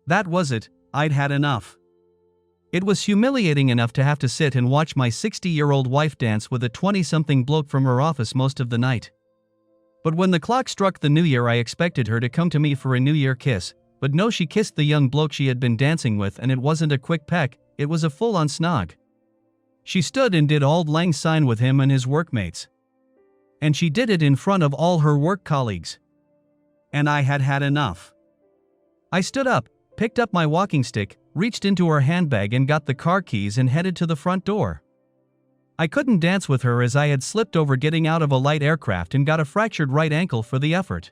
That was it, I'd had enough. It was humiliating enough to have to sit and watch my 60-year-old wife dance with a 20-something bloke from her office most of the night. But when the clock struck the new year, I expected her to come to me for a New Year kiss, but no, she kissed the young bloke she had been dancing with, and it wasn't a quick peck, it was a full-on snog. She stood and did auld lang syne with him and his workmates. And she did it in front of all her work colleagues. And I had had enough. I stood up, picked up my walking stick, reached into her handbag and got the car keys and headed to the front door. I couldn't dance with her as I had slipped over getting out of a light aircraft and got a fractured right ankle for the effort.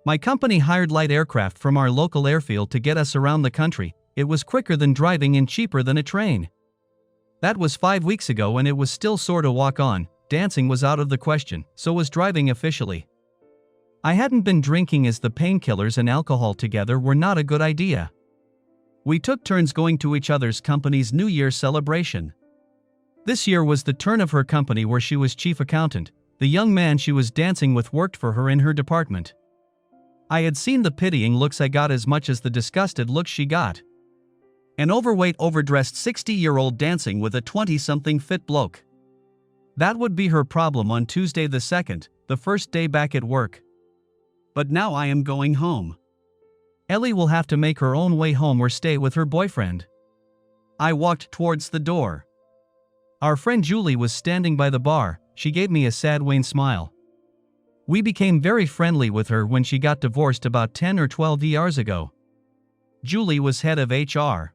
My company hired light aircraft from our local airfield to get us around the country. It was quicker than driving and cheaper than a train. That was 5 weeks ago and it was still sorta walk on. Dancing was out of the question, so was driving officially. I hadn't been drinking as the painkillers and alcohol together were not a good idea. We took turns going to each other's company's New Year celebration. This year was the turn of her company where she was chief accountant. The young man she was dancing with worked for her in her department. I had seen the pitying looks I got as much as the disgusted looks she got. An overweight, overdressed 60-year-old dancing with a 20-something fit bloke. That would be her problem on Tuesday the 2nd, the first day back at work. But now I am going home. Ellie will have to make her own way home or stay with her boyfriend. I walked towards the door. Our friend Julie was standing by the bar. She gave me a sad wan smile. We became very friendly with her when she got divorced about 10 or 12 years ago. Julie was head of HR.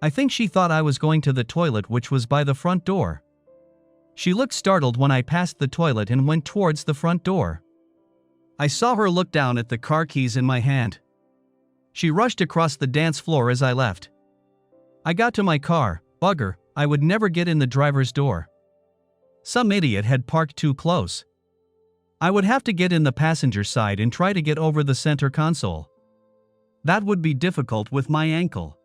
I think she thought I was going to the toilet, which was by the front door. She looked startled when I passed the toilet and went towards the front door. I saw her look down at the car keys in my hand. She rushed across the dance floor as I left. I got to my car. Bugger, I would never get in the driver's door. Some idiot had parked too close. I would have to get in the passenger side and try to get over the center console. That would be difficult with my ankle.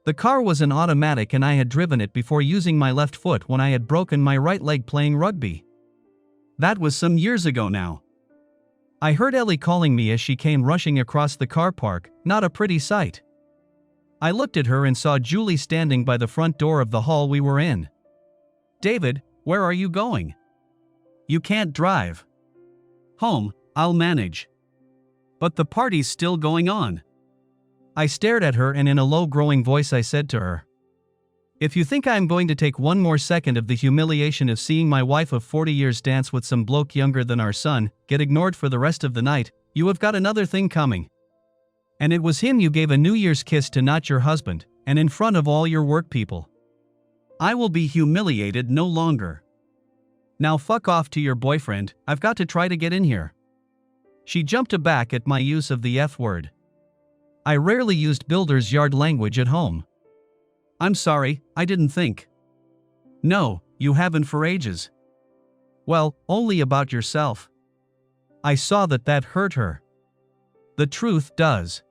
The car was an automatic and I had driven it before using my left foot when I had broken my right leg playing rugby. That was some years ago now. I heard Ellie calling me as she came rushing across the car park, not a pretty sight. I looked at her and saw Julie standing by the front door of the hall we were in. "David, where are you going?" "You can't drive." "Home, I'll manage." "But the party's still going on." I stared at her and in a low growing voice I said to her, "If you think I'm going to take one more second of the humiliation of seeing my wife of 40 years dance with some bloke younger than our son, get ignored for the rest of the night, you have got another thing coming. And it was him you gave a New Year's kiss to, not your husband, and in front of all your work people. I will be humiliated no longer. Now fuck off to your boyfriend, I've got to try to get in here." She jumped aback at my use of the F word. I rarely used builder's yard language at home. "I'm sorry, I didn't think." "No, you haven't for ages." "Well, only about yourself." I saw that hurt her. The truth does.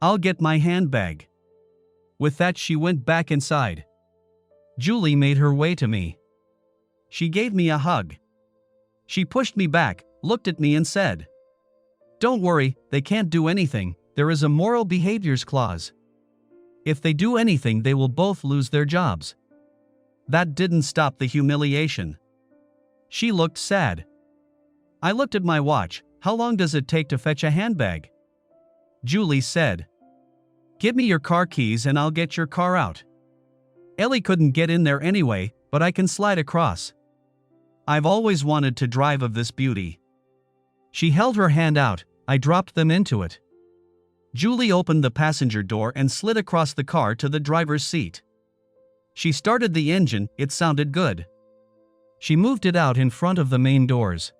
"I'll get my handbag." With that she went back inside. Julie made her way to me. She gave me a hug. She pushed me back, looked at me and said, "Don't worry, they can't do anything, there is a moral behaviors clause. If they do anything they will both lose their jobs." That didn't stop the humiliation. She looked sad. I looked at my watch. "How long does it take to fetch a handbag?" Julie said, "Give me your car keys and I'll get your car out. Ellie couldn't get in there anyway, but I can slide across. I've always wanted to drive of this beauty." She held her hand out. I dropped them into it. Julie opened the passenger door and slid across the car to the driver's seat. She started the engine, it sounded good. She moved it out in front of the main doors.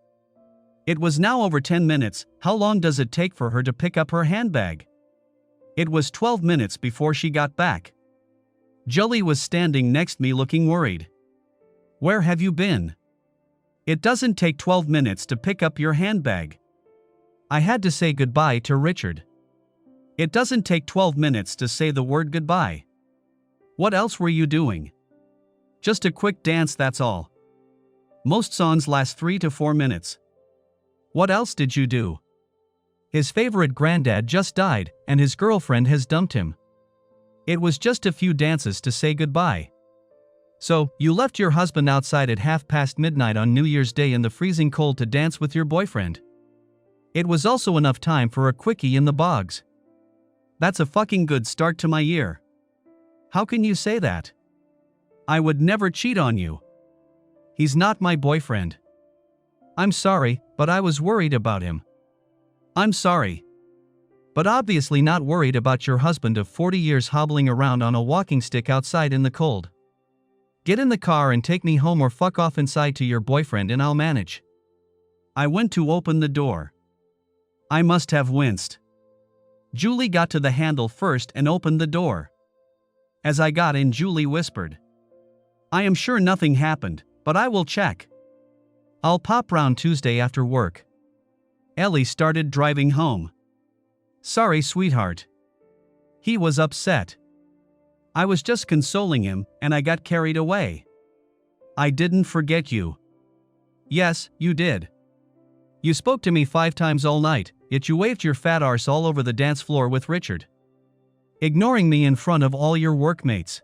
It was now over 10 minutes. How long does it take for her to pick up her handbag? It was 12 minutes before she got back. Julie was standing next me looking worried. "Where have you been? It doesn't take 12 minutes to pick up your handbag." I had to say goodbye to Richard. It doesn't take 12 minutes to say the word goodbye. "What else were you doing?" "Just a quick dance, that's all. Most songs last 3 to 4 minutes." "What else did you do?" His favorite granddad just died, and his girlfriend has dumped him. It was just a few dances to say goodbye. So, you left your husband outside at midnight on New Year's Day in the freezing cold to dance with your boyfriend. It was also enough time for a quickie in the bogs. That's a fucking good start to my year. How can you say that? I would never cheat on you. He's not my boyfriend. I'm sorry, but I was worried about him. I'm sorry. But obviously not worried about your husband of 40 years hobbling around on a walking stick outside in the cold. Get in the car and take me home or fuck off inside to your boyfriend and I'll manage. I went to open the door. I must have winced. Julie got to the handle first and opened the door. As I got in, Julie whispered, I am sure nothing happened, but I will check. I'll pop round Tuesday after work. Ellie started driving home. Sorry, sweetheart. He was upset. I was just consoling him, and I got carried away. I didn't forget you. Yes, you did. You spoke to me 5 times all night, yet you waved your fat arse all over the dance floor with Richard, ignoring me in front of all your workmates.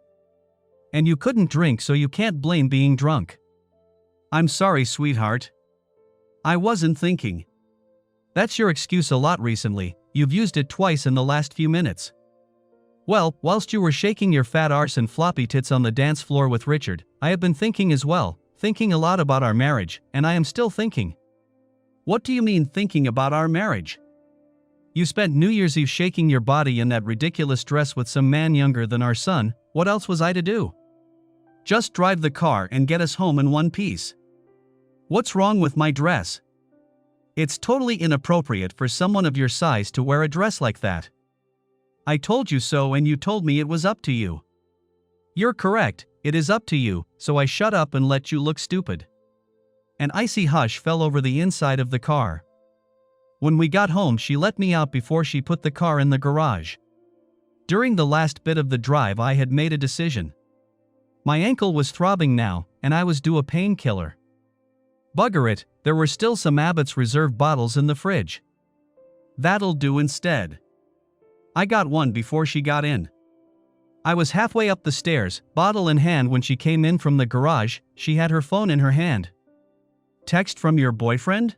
And you couldn't drink, so you can't blame being drunk. I'm sorry, sweetheart. I wasn't thinking. That's your excuse a lot recently, you've used it twice in the last few minutes. Well, whilst you were shaking your fat arse and floppy tits on the dance floor with Richard, I have been thinking as well, thinking a lot about our marriage, and I am still thinking. What do you mean thinking about our marriage? You spent New Year's Eve shaking your body in that ridiculous dress with some man younger than our son. What else was I to do? Just drive the car and get us home in one piece. What's wrong with my dress? It's totally inappropriate for someone of your size to wear a dress like that. I told you so and you told me it was up to you. You're correct, it is up to you, so I shut up and let you look stupid. An icy hush fell over the inside of the car. When we got home, she let me out before she put the car in the garage. During the last bit of the drive, I had made a decision. My ankle was throbbing now, and I was due a painkiller. Bugger it, there were still some Abbott's Reserve bottles in the fridge. That'll do instead. I got one before she got in. I was halfway up the stairs, bottle in hand, when she came in from the garage. She had her phone in her hand. Text from your boyfriend?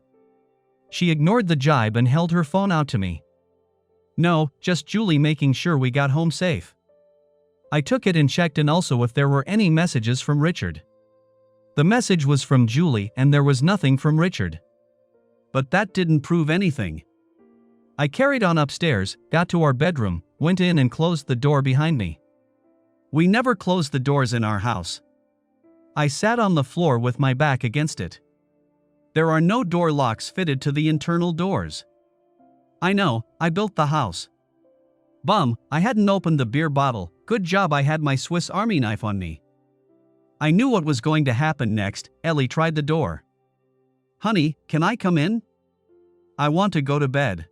She ignored the jibe and held her phone out to me. No, just Julie making sure we got home safe. I took it and checked in also if there were any messages from Richard. The message was from Julie and there was nothing from Richard. But that didn't prove anything. I carried on upstairs, got to our bedroom, went in and closed the door behind me. We never closed the doors in our house. I sat on the floor with my back against it. There are no door locks fitted to the internal doors. I know, I built the house. Bum, I hadn't opened the beer bottle. Good job I had my Swiss Army knife on me. I knew what was going to happen next. Ellie tried the door. Honey, can I come in? I want to go to bed.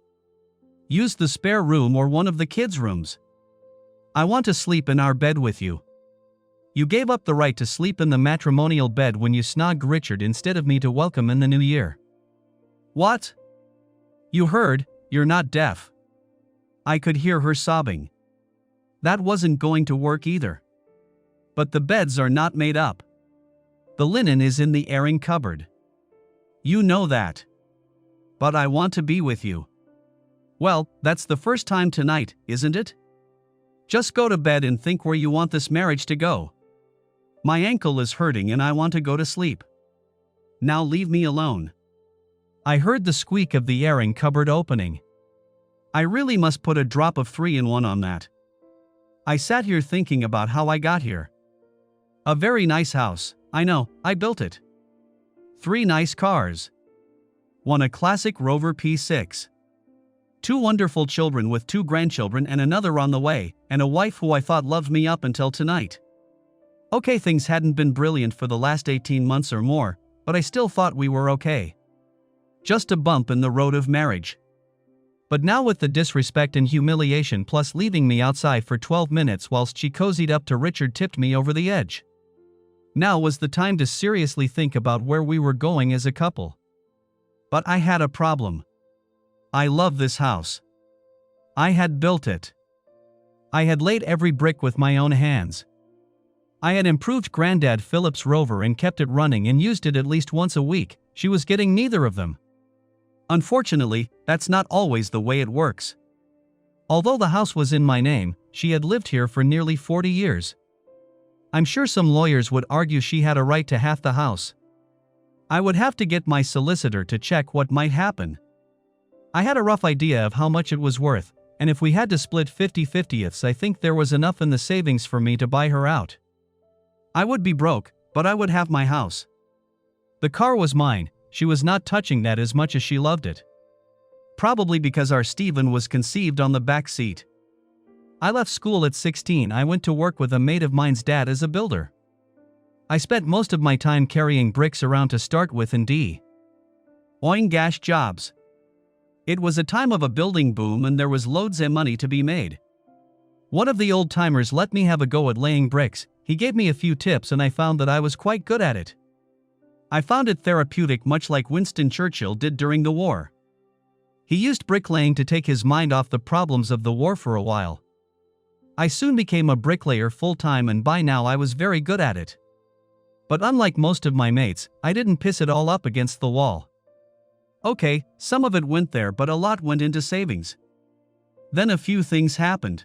Use the spare room or one of the kids' rooms. I want to sleep in our bed with you. You gave up the right to sleep in the matrimonial bed when you snogged Richard instead of me to welcome in the new year. What? You heard, you're not deaf. I could hear her sobbing. That wasn't going to work either. But the beds are not made up. The linen is in the airing cupboard. You know that. But I want to be with you. Well, that's the first time tonight, isn't it? Just go to bed and think where you want this marriage to go. My ankle is hurting and I want to go to sleep. Now leave me alone. I heard the squeak of the airing cupboard opening. I really must put a drop of 3-in-1 on that. I sat here thinking about how I got here. A very nice house, I know, I built it. 3 nice cars. One a classic Rover P6. 2 wonderful children with 2 grandchildren and another on the way, and a wife who I thought loved me up until tonight. Okay, things hadn't been brilliant for the last 18 months or more, but I still thought we were okay. Just a bump in the road of marriage. But now with the disrespect and humiliation plus leaving me outside for 12 minutes whilst she cozied up to Richard tipped me over the edge. Now was the time to seriously think about where we were going as a couple. But I had a problem. I love this house. I had built it. I had laid every brick with my own hands. I had improved Granddad Philip's Rover and kept it running and used it at least once a week. She was getting neither of them. Unfortunately, that's not always the way it works. Although the house was in my name, she had lived here for nearly 40 years. I'm sure some lawyers would argue she had a right to half the house. I would have to get my solicitor to check what might happen. I had a rough idea of how much it was worth, and if we had to split 50-50ths, I think there was enough in the savings for me to buy her out. I would be broke, but I would have my house. The car was mine. She was not touching that as much as she loved it. Probably because our Stephen was conceived on the back seat. I left school at 16. I went to work with a mate of mine's dad as a builder. I spent most of my time carrying bricks around to start with and oil and gas jobs. It was a time of a building boom and there was loads of money to be made. One of the old timers let me have a go at laying bricks. He gave me a few tips and I found that I was quite good at it. I found it therapeutic, much like Winston Churchill did during the war. He used bricklaying to take his mind off the problems of the war for a while. I soon became a bricklayer full-time and by now I was very good at it. But unlike most of my mates, I didn't piss it all up against the wall. Okay, some of it went there but a lot went into savings. Then a few things happened.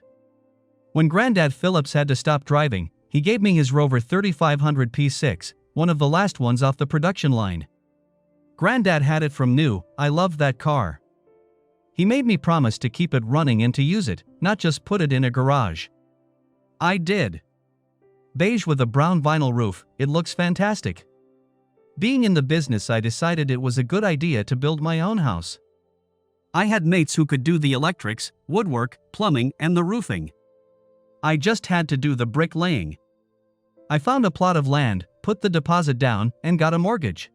When Granddad Phillips had to stop driving, he gave me his Rover 3500 P6, one of the last ones off the production line. Granddad had it from new. I loved that car. He made me promise to keep it running and to use it, not just put it in a garage. I did. Beige with a brown vinyl roof, it looks fantastic. Being in the business, I decided it was a good idea to build my own house. I had mates who could do the electrics, woodwork, plumbing, and the roofing. I just had to do the bricklaying. I found a plot of land, put the deposit down, and got a mortgage.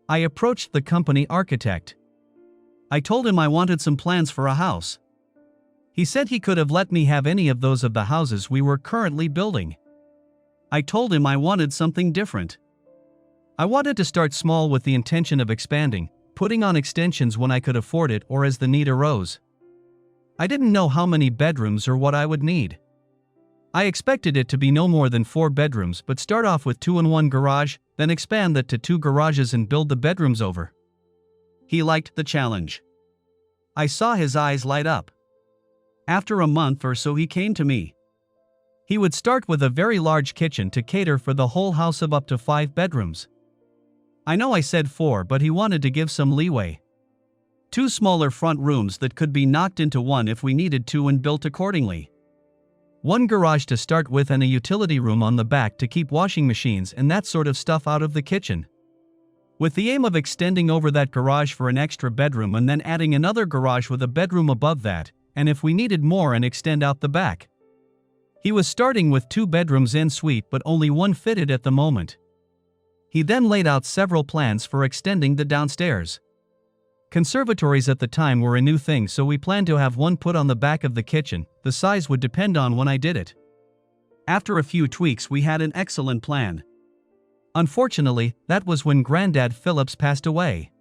I approached the company architect. I told him I wanted some plans for a house. He said he could have let me have any of those of the houses we were currently building. I told him I wanted something different. I wanted to start small with the intention of expanding, putting on extensions when I could afford it or as the need arose. I didn't know how many bedrooms or what I would need. I expected it to be no more than 4 bedrooms, but start off with 2 and 1 garage, then expand that to 2 garages and build the bedrooms over. He liked the challenge. I saw his eyes light up. After a month or so he came to me. He would start with a very large kitchen to cater for the whole house of up to 5 bedrooms. I know I said 4, but he wanted to give some leeway. 2 smaller front rooms that could be knocked into 1 if we needed to and built accordingly. 1 garage to start with and a utility room on the back to keep washing machines and that sort of stuff out of the kitchen. With the aim of extending over that garage for an extra bedroom and then adding another garage with a bedroom above that, and if we needed more and extend out the back. He was starting with 2 bedrooms en suite but only 1 fitted at the moment. He then laid out several plans for extending the downstairs. Conservatories at the time were a new thing, so we planned to have 1 put on the back of the kitchen. The size would depend on when I did it. After a few tweaks we had an excellent plan. Unfortunately, that was when Granddad Phillips passed away.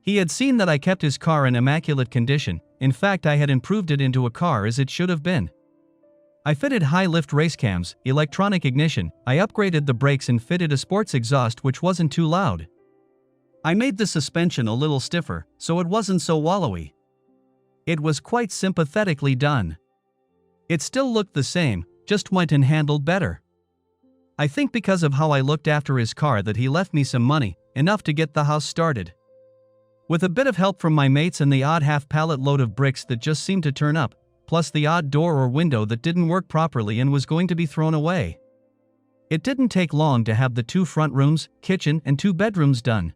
He had seen that I kept his car in immaculate condition. In fact, I had improved it into a car as it should have been. I fitted high-lift race cams, electronic ignition, I upgraded the brakes and fitted a sports exhaust which wasn't too loud. I made the suspension a little stiffer, so it wasn't so wallowy. It was quite sympathetically done. It still looked the same, just went and handled better. I think because of how I looked after his car that he left me some money, enough to get the house started. With a bit of help from my mates and the odd half-pallet load of bricks that just seemed to turn up, plus the odd door or window that didn't work properly and was going to be thrown away. It didn't take long to have the 2 front rooms, kitchen, and 2 bedrooms done.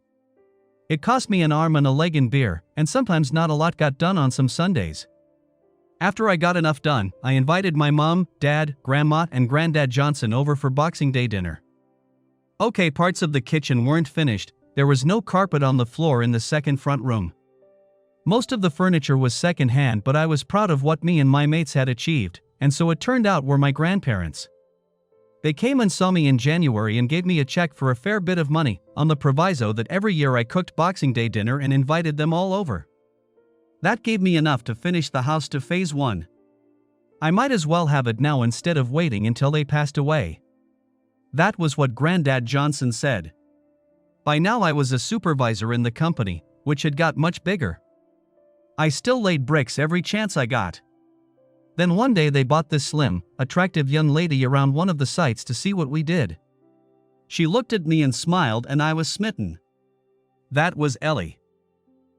It cost me an arm and a leg in beer, and sometimes not a lot got done on some Sundays. After I got enough done, I invited my mom, dad, grandma, and Granddad Johnson over for Boxing Day dinner. Okay, parts of the kitchen weren't finished. There was no carpet on the floor in the second front room. Most of the furniture was second-hand, but I was proud of what me and my mates had achieved, and so it turned out were my grandparents. They came and saw me in January and gave me a check for a fair bit of money, on the proviso that every year I cooked Boxing Day dinner and invited them all over. That gave me enough to finish the house to phase 1. I might as well have it now instead of waiting until they passed away. That was what Granddad Johnson said. By now I was a supervisor in the company, which had got much bigger. I still laid bricks every chance I got. Then one day they bought this slim, attractive young lady around one of the sites to see what we did. She looked at me and smiled and I was smitten. That was Ellie.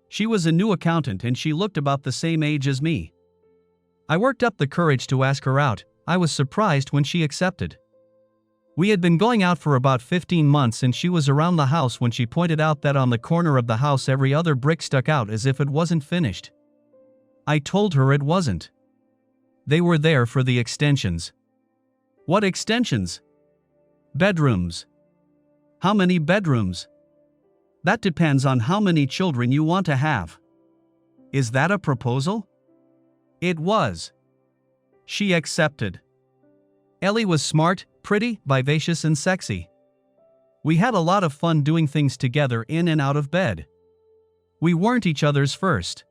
She was a new accountant and she looked about the same age as me. I worked up the courage to ask her out. I was surprised when she accepted. We had been going out for about 15 months and she was around the house when she pointed out that on the corner of the house every other brick stuck out as if it wasn't finished. I told her it wasn't. They were there for the extensions. What extensions? Bedrooms. How many bedrooms? That depends on how many children you want to have. Is that a proposal? It was. She accepted. Ellie was smart, pretty, vivacious and sexy. We had a lot of fun doing things together in and out of bed. We weren't each other's first.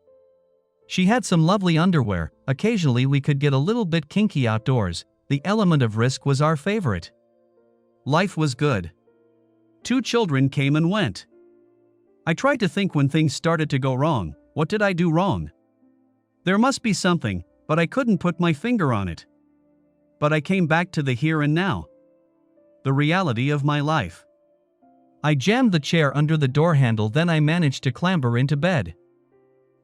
She had some lovely underwear. Occasionally we could get a little bit kinky outdoors. The element of risk was our favorite. Life was good. 2 children came and went. I tried to think when things started to go wrong, what did I do wrong? There must be something, but I couldn't put my finger on it. But I came back to the here and now. The reality of my life. I jammed the chair under the door handle, then I managed to clamber into bed.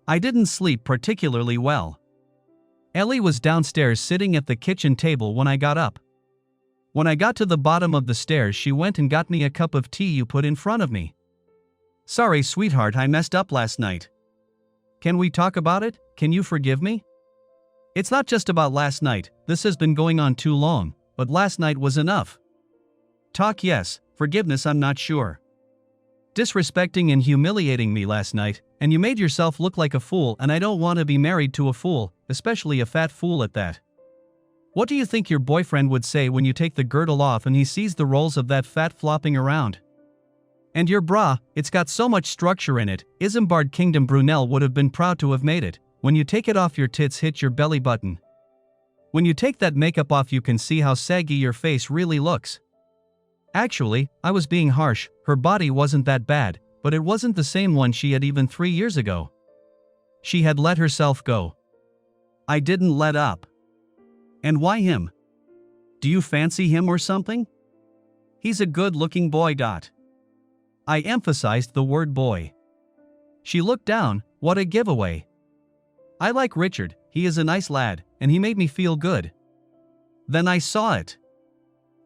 I didn't sleep particularly well. Ellie was downstairs sitting at the kitchen table when I got up. When I got to the bottom of the stairs, she went and got me a cup of tea you put in front of me. Sorry, sweetheart, I messed up last night. Can we talk about it? Can you forgive me? It's not just about last night, this has been going on too long, but last night was enough. Talk, yes, forgiveness, I'm not sure. Disrespecting and humiliating me last night, and you made yourself look like a fool, and I don't want to be married to a fool, especially a fat fool at that. What do you think your boyfriend would say when you take the girdle off and he sees the rolls of that fat flopping around? And your bra, it's got so much structure in it. Isambard Kingdom Brunel would have been proud to have made it. When you take it off, your tits hit your belly button. When you take that makeup off, you can see how saggy your face really looks. Actually, I was being harsh. Her body wasn't that bad, but it wasn't the same one she had even 3 years ago. She had let herself go. I didn't let up. And why him? Do you fancy him or something? He's a good-looking boy. I emphasized the word boy. She looked down. What a giveaway. I like Richard, he is a nice lad, and he made me feel good. Then I saw it.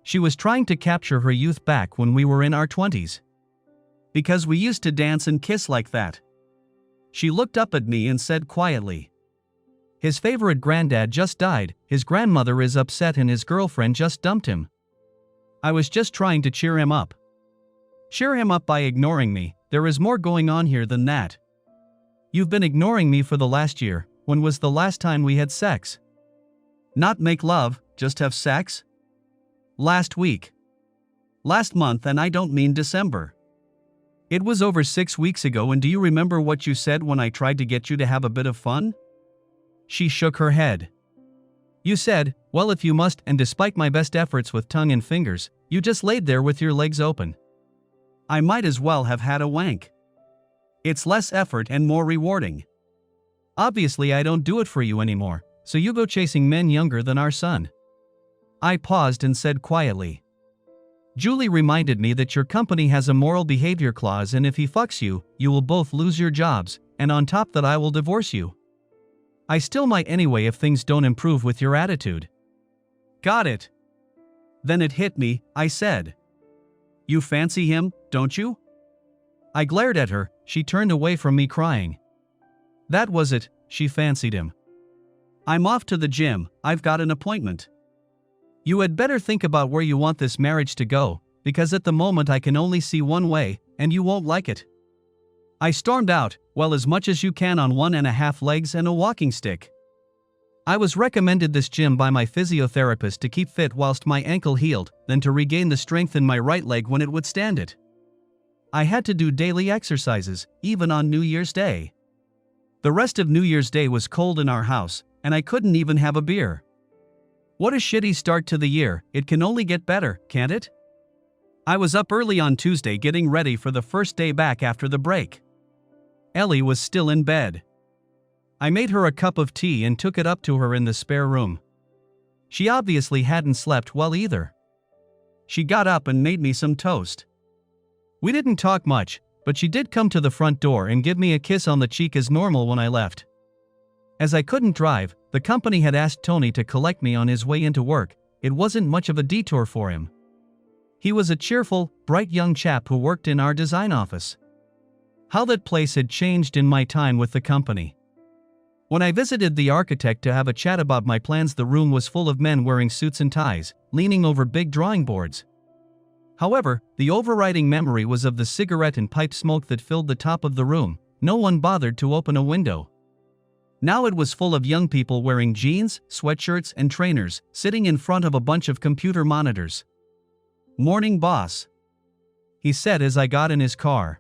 She was trying to capture her youth back when we were in our 20s. Because we used to dance and kiss like that. She looked up at me and said quietly, his favorite granddad just died, his grandmother is upset, and his girlfriend just dumped him. I was just trying to cheer him up. Cheer him up by ignoring me. There is more going on here than that. You've been ignoring me for the last year. When was the last time we had sex? Not make love, just have sex? Last week. Last month, and I don't mean December. It was over 6 weeks ago, and do you remember what you said when I tried to get you to have a bit of fun? She shook her head. You said, well, if you must, and despite my best efforts with tongue and fingers, you just laid there with your legs open. I might as well have had a wank. It's less effort and more rewarding. Obviously, I don't do it for you anymore, so you go chasing men younger than our son. I paused and said quietly, Julie reminded me that your company has a moral behavior clause, and if he fucks you, you will both lose your jobs, and on top that I will divorce you. I still might anyway if things don't improve with your attitude. Got it. Then it hit me, I said. You fancy him, don't you? I glared at her. She turned away from me crying. That was it, she fancied him. I'm off to the gym, I've got an appointment. You had better think about where you want this marriage to go, because at the moment I can only see one way, and you won't like it. I stormed out, well, as much as you can on 1.5 legs and a walking stick. I was recommended this gym by my physiotherapist to keep fit whilst my ankle healed, then to regain the strength in my right leg when it would stand it. I had to do daily exercises, even on New Year's Day. The rest of New Year's Day was cold in our house, and I couldn't even have a beer. What a shitty start to the year. It can only get better, can't it? I was up early on Tuesday getting ready for the first day back after the break. Ellie was still in bed. I made her a cup of tea and took it up to her in the spare room. She obviously hadn't slept well either. She got up and made me some toast. We didn't talk much, but she did come to the front door and give me a kiss on the cheek as normal when I left. As I couldn't drive, the company had asked Tony to collect me on his way into work. It wasn't much of a detour for him. He was a cheerful, bright young chap who worked in our design office. How that place had changed in my time with the company. When I visited the architect to have a chat about my plans, the room was full of men wearing suits and ties, leaning over big drawing boards. However, the overriding memory was of the cigarette and pipe smoke that filled the top of the room. No one bothered to open a window. Now it was full of young people wearing jeans, sweatshirts, and trainers, sitting in front of a bunch of computer monitors. "Morning, boss," he said as I got in his car.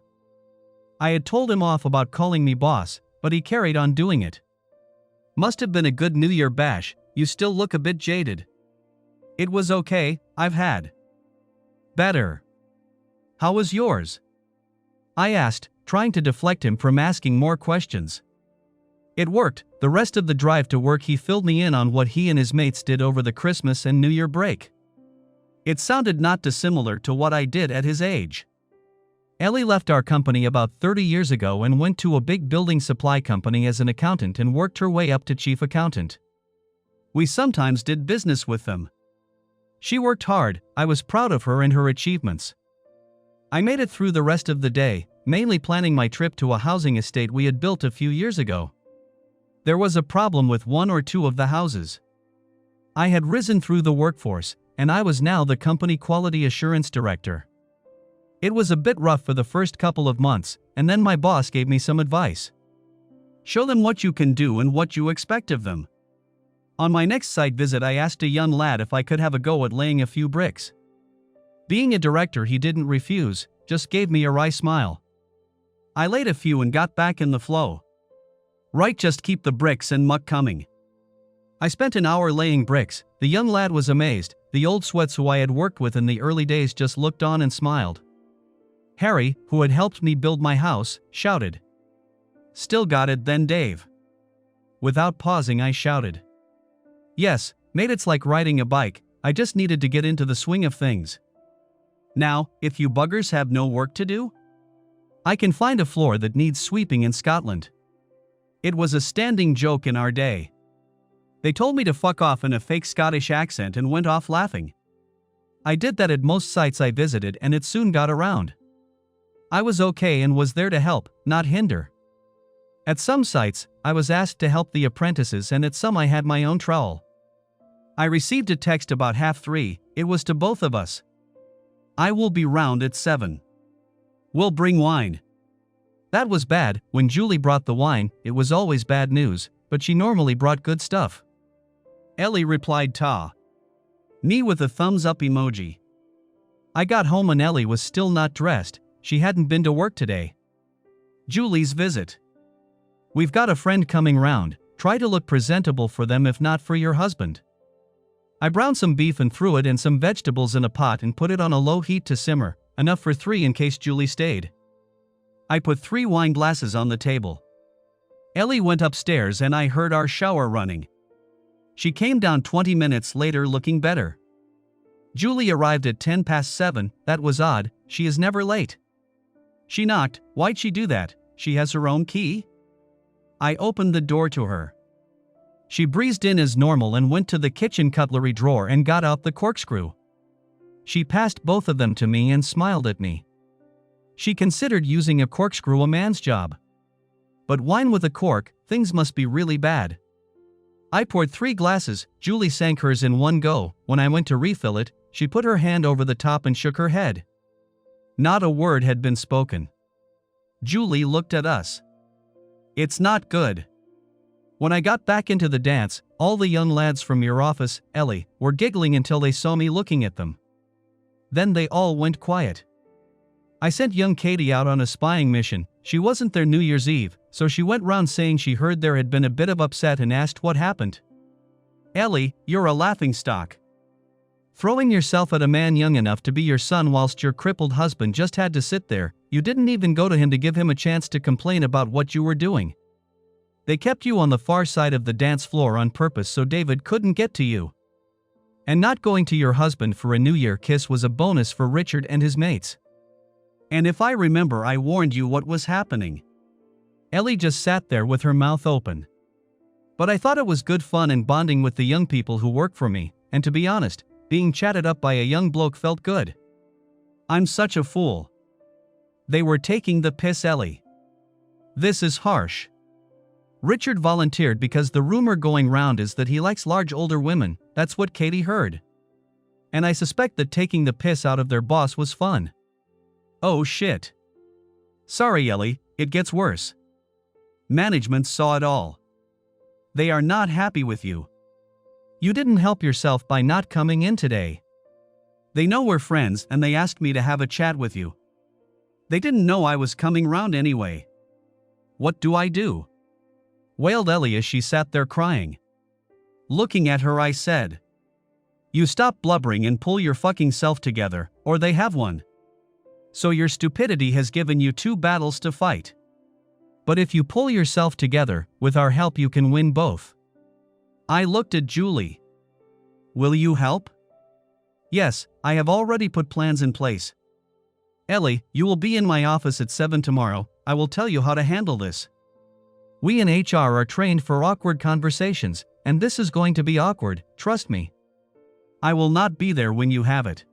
I had told him off about calling me boss, but he carried on doing it. "Must have been a good New Year bash. You still look a bit jaded." "It was okay, I've had better." "How was yours?" I asked, trying to deflect him from asking more questions. It worked. The rest of the drive to work he filled me in on what he and his mates did over the Christmas and New Year break. It sounded not dissimilar to what I did at his age. Ellie left our company about 30 years ago and went to a big building supply company as an accountant and worked her way up to chief accountant. We sometimes did business with them. She worked hard. I was proud of her and her achievements. I made it through the rest of the day, mainly planning my trip to a housing estate we had built a few years ago. There was a problem with one or two of the houses. I had risen through the workforce, and I was now the company quality assurance director. It was a bit rough for the first couple of months, and then my boss gave me some advice. Show them what you can do and what you expect of them. On my next site visit, I asked a young lad if I could have a go at laying a few bricks. Being a director, he didn't refuse, just gave me a wry smile. I laid a few and got back in the flow. "Right, just keep the bricks and muck coming." I spent an hour laying bricks. The young lad was amazed. The old sweats who I had worked with in the early days just looked on and smiled. Harry, who had helped me build my house, shouted, "Still got it then, Dave?" Without pausing, I shouted, "Yes, mate, it's like riding a bike. I just needed to get into the swing of things. Now, if you buggers have no work to do, I can find a floor that needs sweeping in Scotland." It was a standing joke in our day. They told me to fuck off in a fake Scottish accent and went off laughing. I did that at most sites I visited, and it soon got around. I was okay and was there to help, not hinder. At some sites, I was asked to help the apprentices, and at some I had my own trowel. I received a text about 3:30. It was to both of us. "I will be round at 7. We'll bring wine." That was bad. When Julie brought the wine, it was always bad news, but she normally brought good stuff. Ellie replied ta. Me with a thumbs up emoji. I got home and Ellie was still not dressed. She hadn't been to work today. Julie's visit. "We've got a friend coming round. Try to look presentable for them, if not for your husband." I browned some beef and threw it and some vegetables in a pot and put it on a low heat to simmer, enough for 3 in case Julie stayed. I put 3 wine glasses on the table. Ellie went upstairs and I heard our shower running. She came down 20 minutes later looking better. Julie arrived at 7:10. That was odd, she is never late. She knocked. Why'd she do that? She has her own key? I opened the door to her. She breezed in as normal and went to the kitchen cutlery drawer and got out the corkscrew. She passed both of them to me and smiled at me. She considered using a corkscrew a man's job. But wine with a cork, things must be really bad. I poured 3 glasses. Julie sank hers in one go. When I went to refill it, she put her hand over the top and shook her head. Not a word had been spoken. Julie looked at us. "It's not good." When I got back into the dance, all the young lads from your office, Ellie, were giggling until they saw me looking at them. Then they all went quiet. I sent young Katie out on a spying mission. She wasn't there New Year's Eve, so she went round saying she heard there had been a bit of upset and asked what happened. Ellie, you're a laughingstock. Throwing yourself at a man young enough to be your son whilst your crippled husband just had to sit there, you didn't even go to him to give him a chance to complain about what you were doing. They kept you on the far side of the dance floor on purpose so David couldn't get to you. And not going to your husband for a New Year kiss was a bonus for Richard and his mates. And if I remember, I warned you what was happening. Ellie just sat there with her mouth open. But I thought it was good fun and bonding with the young people who work for me, and to be honest, being chatted up by a young bloke felt good. I'm such a fool. They were taking the piss, Ellie. This is harsh. Richard volunteered because the rumor going round is that he likes large older women. That's what Katie heard. And I suspect that taking the piss out of their boss was fun. Oh shit. Sorry, Ellie, it gets worse. Management saw it all. They are not happy with you. You didn't help yourself by not coming in today. They know we're friends and they asked me to have a chat with you. They didn't know I was coming round anyway. What do I do? Wailed Ellie as she sat there crying. Looking at her, I said, you stop blubbering and pull your fucking self together, or they have one. So your stupidity has given you 2 battles to fight. But if you pull yourself together, with our help you can win both. I looked at Julie. Will you help? Yes, I have already put plans in place. Ellie, you will be in my office at 7 tomorrow. I will tell you how to handle this. We in HR are trained for awkward conversations, and this is going to be awkward, trust me. I will not be there when you have it.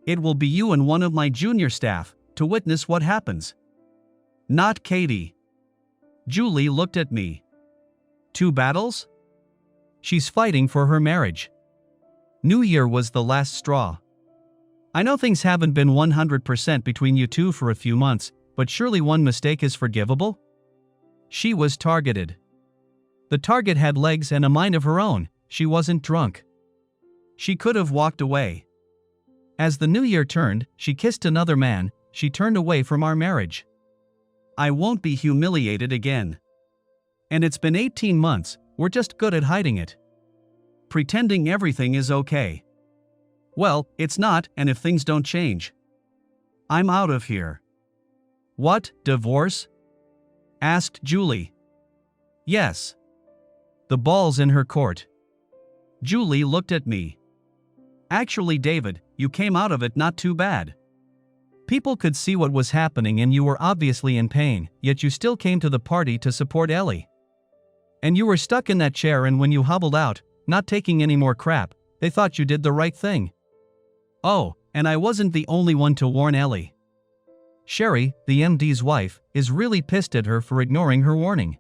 It will be you and one of my junior staff, to witness what happens. Not Katie. Julie looked at me. 2 battles? She's fighting for her marriage. New Year was the last straw. I know things haven't been 100% between you two for a few months, but surely one mistake is forgivable? She was targeted. The target had legs and a mind of her own. She wasn't drunk. She could have walked away. As the new year turned, she kissed another man. She turned away from our marriage. I won't be humiliated again. And it's been 18 months, we're just good at hiding it. Pretending everything is okay. Well, it's not, and if things don't change, I'm out of here. What, divorce? Asked Julie. Yes. The ball's in her court. Julie looked at me. Actually, David, you came out of it not too bad. People could see what was happening and you were obviously in pain, yet you still came to the party to support Ellie. And you were stuck in that chair, and when you hobbled out, not taking any more crap, they thought you did the right thing. Oh, and I wasn't the only one to warn Ellie. Sherry, the MD's wife, is really pissed at her for ignoring her warning.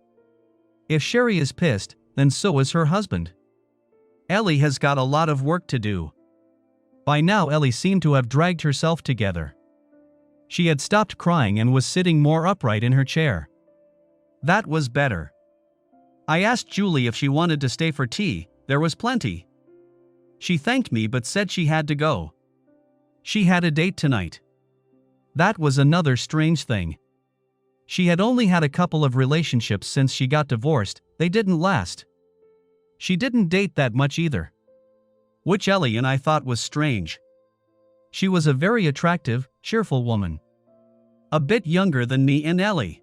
If Sherry is pissed, then so is her husband. Ellie has got a lot of work to do. By now Ellie seemed to have dragged herself together. She had stopped crying and was sitting more upright in her chair. That was better. I asked Julie if she wanted to stay for tea. There was plenty. She thanked me but said she had to go. She had a date tonight. That was another strange thing. She had only had a couple of relationships since she got divorced. They didn't last. She didn't date that much either. Which Ellie and I thought was strange. She was a very attractive, cheerful woman. A bit younger than me and Ellie.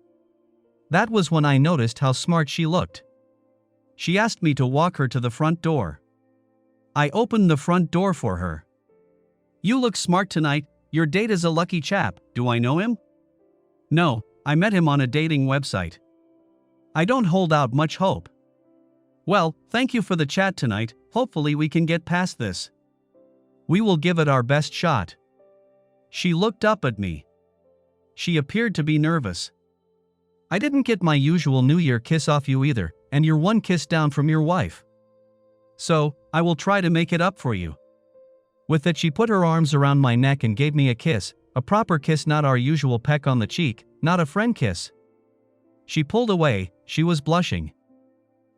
That was when I noticed how smart she looked. She asked me to walk her to the front door. I opened the front door for her. You look smart tonight. Your date is a lucky chap. Do I know him? No, I met him on a dating website. I don't hold out much hope. Well, thank you for the chat tonight. Hopefully we can get past this. We will give it our best shot. She looked up at me. She appeared to be nervous. I didn't get my usual New Year kiss off you either, and you're one kiss down from your wife. So, I will try to make it up for you. With that she put her arms around my neck and gave me a kiss, a proper kiss, not our usual peck on the cheek, not a friend kiss. She pulled away, she was blushing.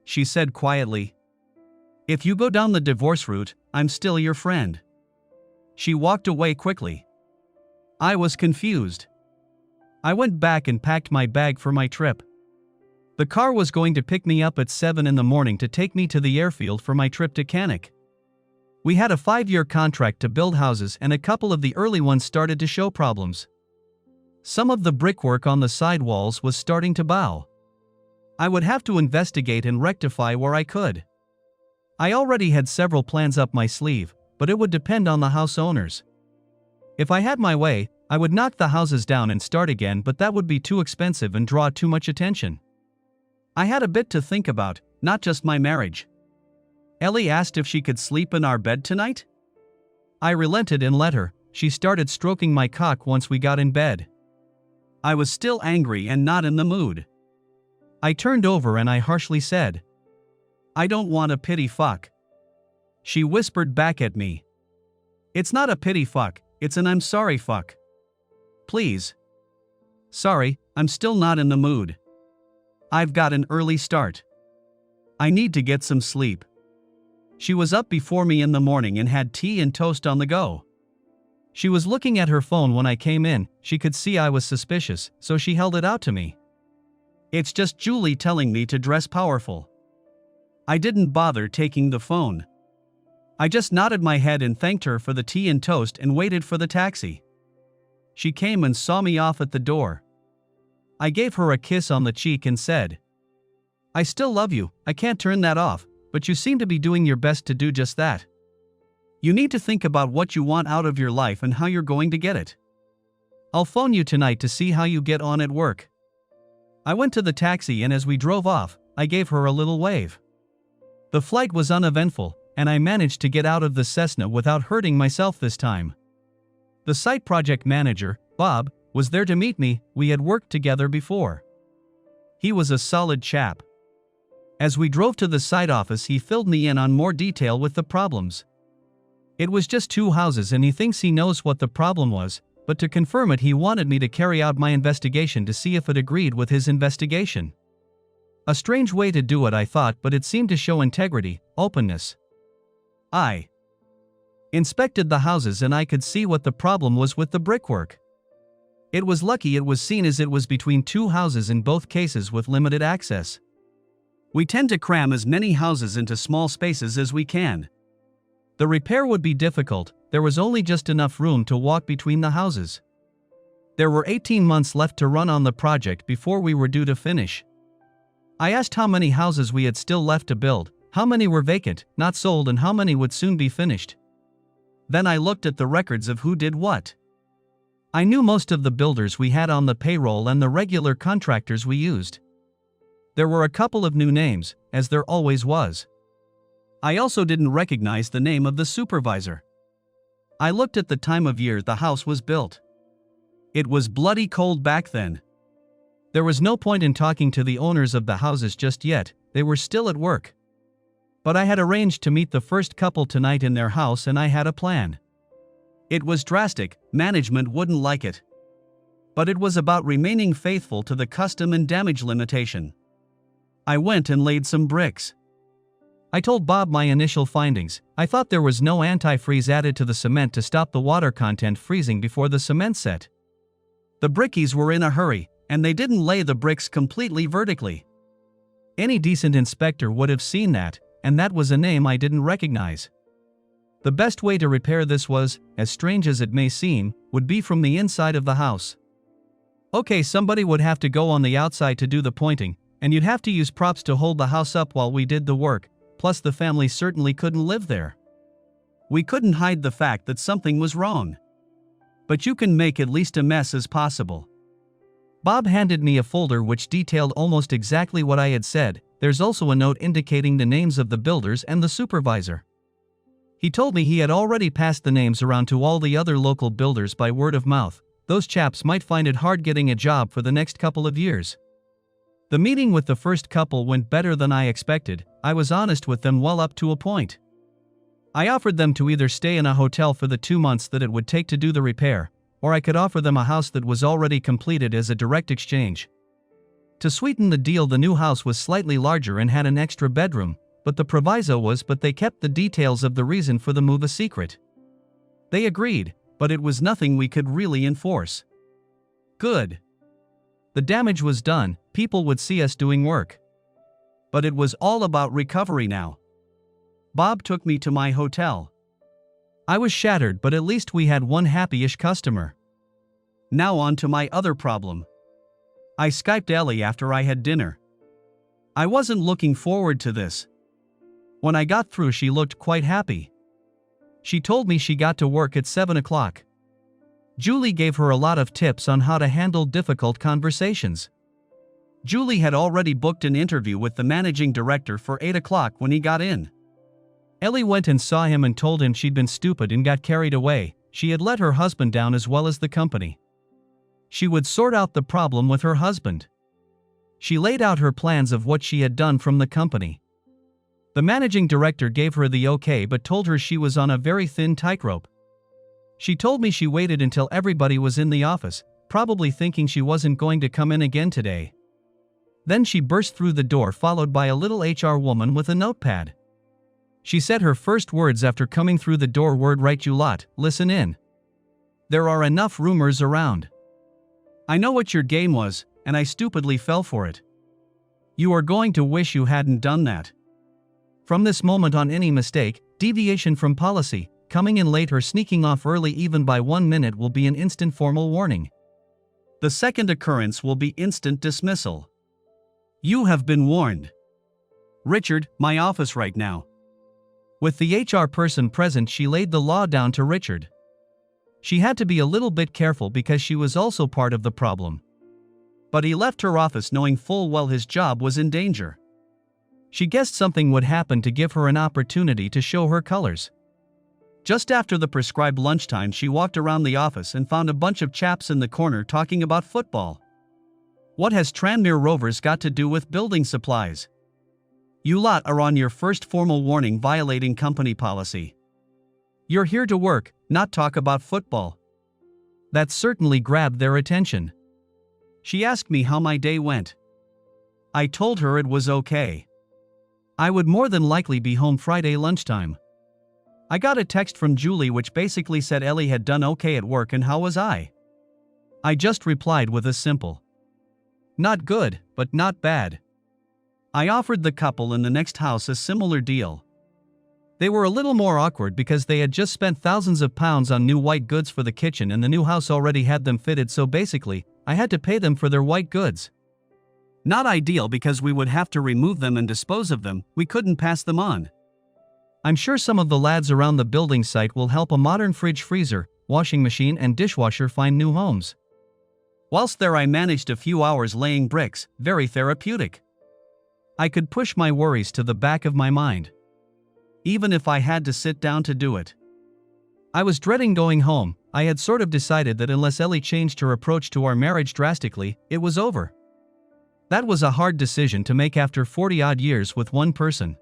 She said quietly, "If you go down the divorce route, I'm still your friend." She walked away quickly. I was confused. I went back and packed my bag for my trip. The car was going to pick me up at 7 in the morning to take me to the airfield for my trip to Canuck. We had a 5-year contract to build houses, and a couple of the early ones started to show problems. Some of the brickwork on the side walls was starting to bow. I would have to investigate and rectify where I could. I already had several plans up my sleeve, but it would depend on the house owners. If I had my way, I would knock the houses down and start again, but that would be too expensive and draw too much attention. I had a bit to think about, not just my marriage. Ellie asked if she could sleep in our bed tonight. I relented and let her. She started stroking my cock once we got in bed. I was still angry and not in the mood. I turned over and I harshly said, "I don't want a pity fuck." She whispered back at me, "It's not a pity fuck, it's an I'm sorry fuck. Please." "Sorry, I'm still not in the mood. I've got an early start. I need to get some sleep." She was up before me in the morning and had tea and toast on the go. She was looking at her phone when I came in. She could see I was suspicious, so she held it out to me. "It's just Julie telling me to dress powerful." I didn't bother taking the phone. I just nodded my head and thanked her for the tea and toast and waited for the taxi. She came and saw me off at the door. I gave her a kiss on the cheek and said, "I still love you, I can't turn that off, but you seem to be doing your best to do just that. You need to think about what you want out of your life and how you're going to get it. I'll phone you tonight to see how you get on at work." I went to the taxi, and as we drove off, I gave her a little wave. The flight was uneventful, and I managed to get out of the Cessna without hurting myself this time. The site project manager, Bob, was there to meet me. We had worked together before. He was a solid chap. As we drove to the site office, he filled me in on more detail with the problems. It was just 2 houses and he thinks he knows what the problem was, but to confirm it he wanted me to carry out my investigation to see if it agreed with his investigation. A strange way to do it, I thought, but it seemed to show integrity, openness. I inspected the houses and I could see what the problem was with the brickwork. It was lucky it was seen, as it was between 2 houses in both cases with limited access. We tend to cram as many houses into small spaces as we can. The repair would be difficult. There was only just enough room to walk between the houses. There were 18 months left to run on the project before we were due to finish. I asked how many houses we had still left to build, how many were vacant, not sold, and how many would soon be finished. Then I looked at the records of who did what. I knew most of the builders we had on the payroll and the regular contractors we used. There were a couple of new names, as there always was. I also didn't recognize the name of the supervisor. I looked at the time of year the house was built. It was bloody cold back then. There was no point in talking to the owners of the houses just yet, they were still at work. But I had arranged to meet the first couple tonight in their house, and I had a plan. It was drastic, management wouldn't like it. But it was about remaining faithful to the custom and damage limitation. I went and laid some bricks. I told Bob my initial findings. I thought there was no antifreeze added to the cement to stop the water content freezing before the cement set. The brickies were in a hurry, and they didn't lay the bricks completely vertically. Any decent inspector would have seen that, and that was a name I didn't recognize. The best way to repair this was, as strange as it may seem, would be from the inside of the house. Okay, somebody would have to go on the outside to do the pointing, and you'd have to use props to hold the house up while we did the work, plus the family certainly couldn't live there. We couldn't hide the fact that something was wrong. But you can make at least a mess as possible. Bob handed me a folder which detailed almost exactly what I had said. There's also a note indicating the names of the builders and the supervisor. He told me he had already passed the names around to all the other local builders by word of mouth. Those chaps might find it hard getting a job for the next couple of years. The meeting with the first couple went better than I expected. I was honest with them well up to a point. I offered them to either stay in a hotel for the 2 months that it would take to do the repair, or I could offer them a house that was already completed as a direct exchange. To sweeten the deal, the new house was slightly larger and had an extra bedroom, but the proviso was they kept the details of the reason for the move a secret. They agreed, but it was nothing we could really enforce. Good. The damage was done, people would see us doing work. But it was all about recovery now. Bob took me to my hotel. I was shattered, but at least we had one happy-ish customer. Now on to my other problem. I Skyped Ellie after I had dinner. I wasn't looking forward to this. When I got through, she looked quite happy. She told me she got to work at 7 o'clock. Julie gave her a lot of tips on how to handle difficult conversations. Julie had already booked an interview with the managing director for 8 o'clock when he got in. Ellie went and saw him and told him she'd been stupid and got carried away. She had let her husband down as well as the company. She would sort out the problem with her husband. She laid out her plans of what she had done from the company. The managing director gave her the okay but told her she was on a very thin tightrope. She told me she waited until everybody was in the office, probably thinking she wasn't going to come in again today. Then she burst through the door followed by a little HR woman with a notepad. She said her first words after coming through the door were, "Right you lot, listen in. There are enough rumors around. I know what your game was, and I stupidly fell for it. You are going to wish you hadn't done that. From this moment on, any mistake, deviation from policy, coming in late or sneaking off early even by 1 minute will be an instant formal warning. The second occurrence will be instant dismissal. You have been warned. Richard, my office right now." With the HR person present, she laid the law down to Richard. She had to be a little bit careful because she was also part of the problem. But he left her office knowing full well his job was in danger. She guessed something would happen to give her an opportunity to show her colors. Just after the prescribed lunchtime, she walked around the office and found a bunch of chaps in the corner talking about football. What has Tranmere Rovers got to do with building supplies? You lot are on your first formal warning violating company policy. You're here to work, not talk about football. That certainly grabbed their attention. She asked me how my day went. I told her it was okay. I would more than likely be home Friday lunchtime. I got a text from Julie which basically said Ellie had done okay at work and how was I? I just replied with a simple, "Not good, but not bad." I offered the couple in the next house a similar deal. They were a little more awkward because they had just spent thousands of pounds on new white goods for the kitchen and the new house already had them fitted, so basically, I had to pay them for their white goods. Not ideal because we would have to remove them and dispose of them, we couldn't pass them on. I'm sure some of the lads around the building site will help a modern fridge, freezer, washing machine and dishwasher find new homes. Whilst there I managed a few hours laying bricks, very therapeutic. I could push my worries to the back of my mind. Even if I had to sit down to do it. I was dreading going home. I had sort of decided that unless Ellie changed her approach to our marriage drastically, it was over. That was a hard decision to make after 40-odd years with one person.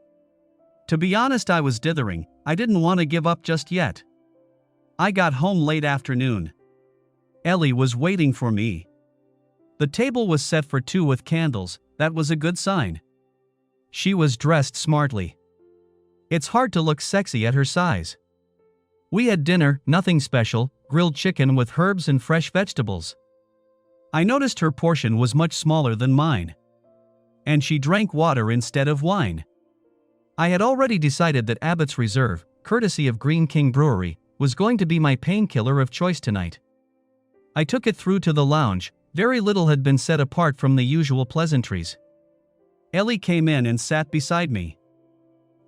To be honest, I was dithering. I didn't want to give up just yet. I got home late afternoon. Ellie was waiting for me. The table was set for two with candles. That was a good sign. She was dressed smartly. It's hard to look sexy at her size. We had dinner, nothing special, grilled chicken with herbs and fresh vegetables. I noticed her portion was much smaller than mine. And she drank water instead of wine. I had already decided that Abbott's Reserve, courtesy of Green King Brewery, was going to be my painkiller of choice tonight. I took it through to the lounge. Very little had been said apart from the usual pleasantries. Ellie came in and sat beside me.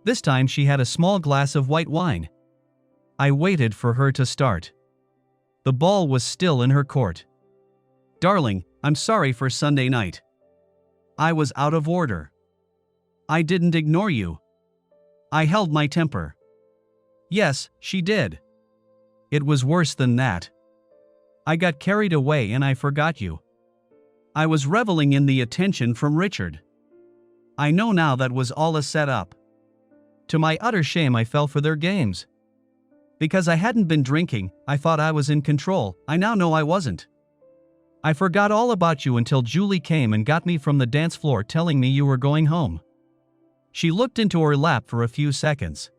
This time she had a small glass of white wine. I waited for her to start. The ball was still in her court. "Darling, I'm sorry for Sunday night. I was out of order. I didn't ignore you. I held my temper." Yes, she did. It was worse than that. I got carried away and I forgot you. I was reveling in the attention from Richard. I know now that was all a setup. To my utter shame, I fell for their games. Because I hadn't been drinking, I thought I was in control. I now know I wasn't. I forgot all about you until Julie came and got me from the dance floor telling me you were going home. She looked into her lap for a few seconds.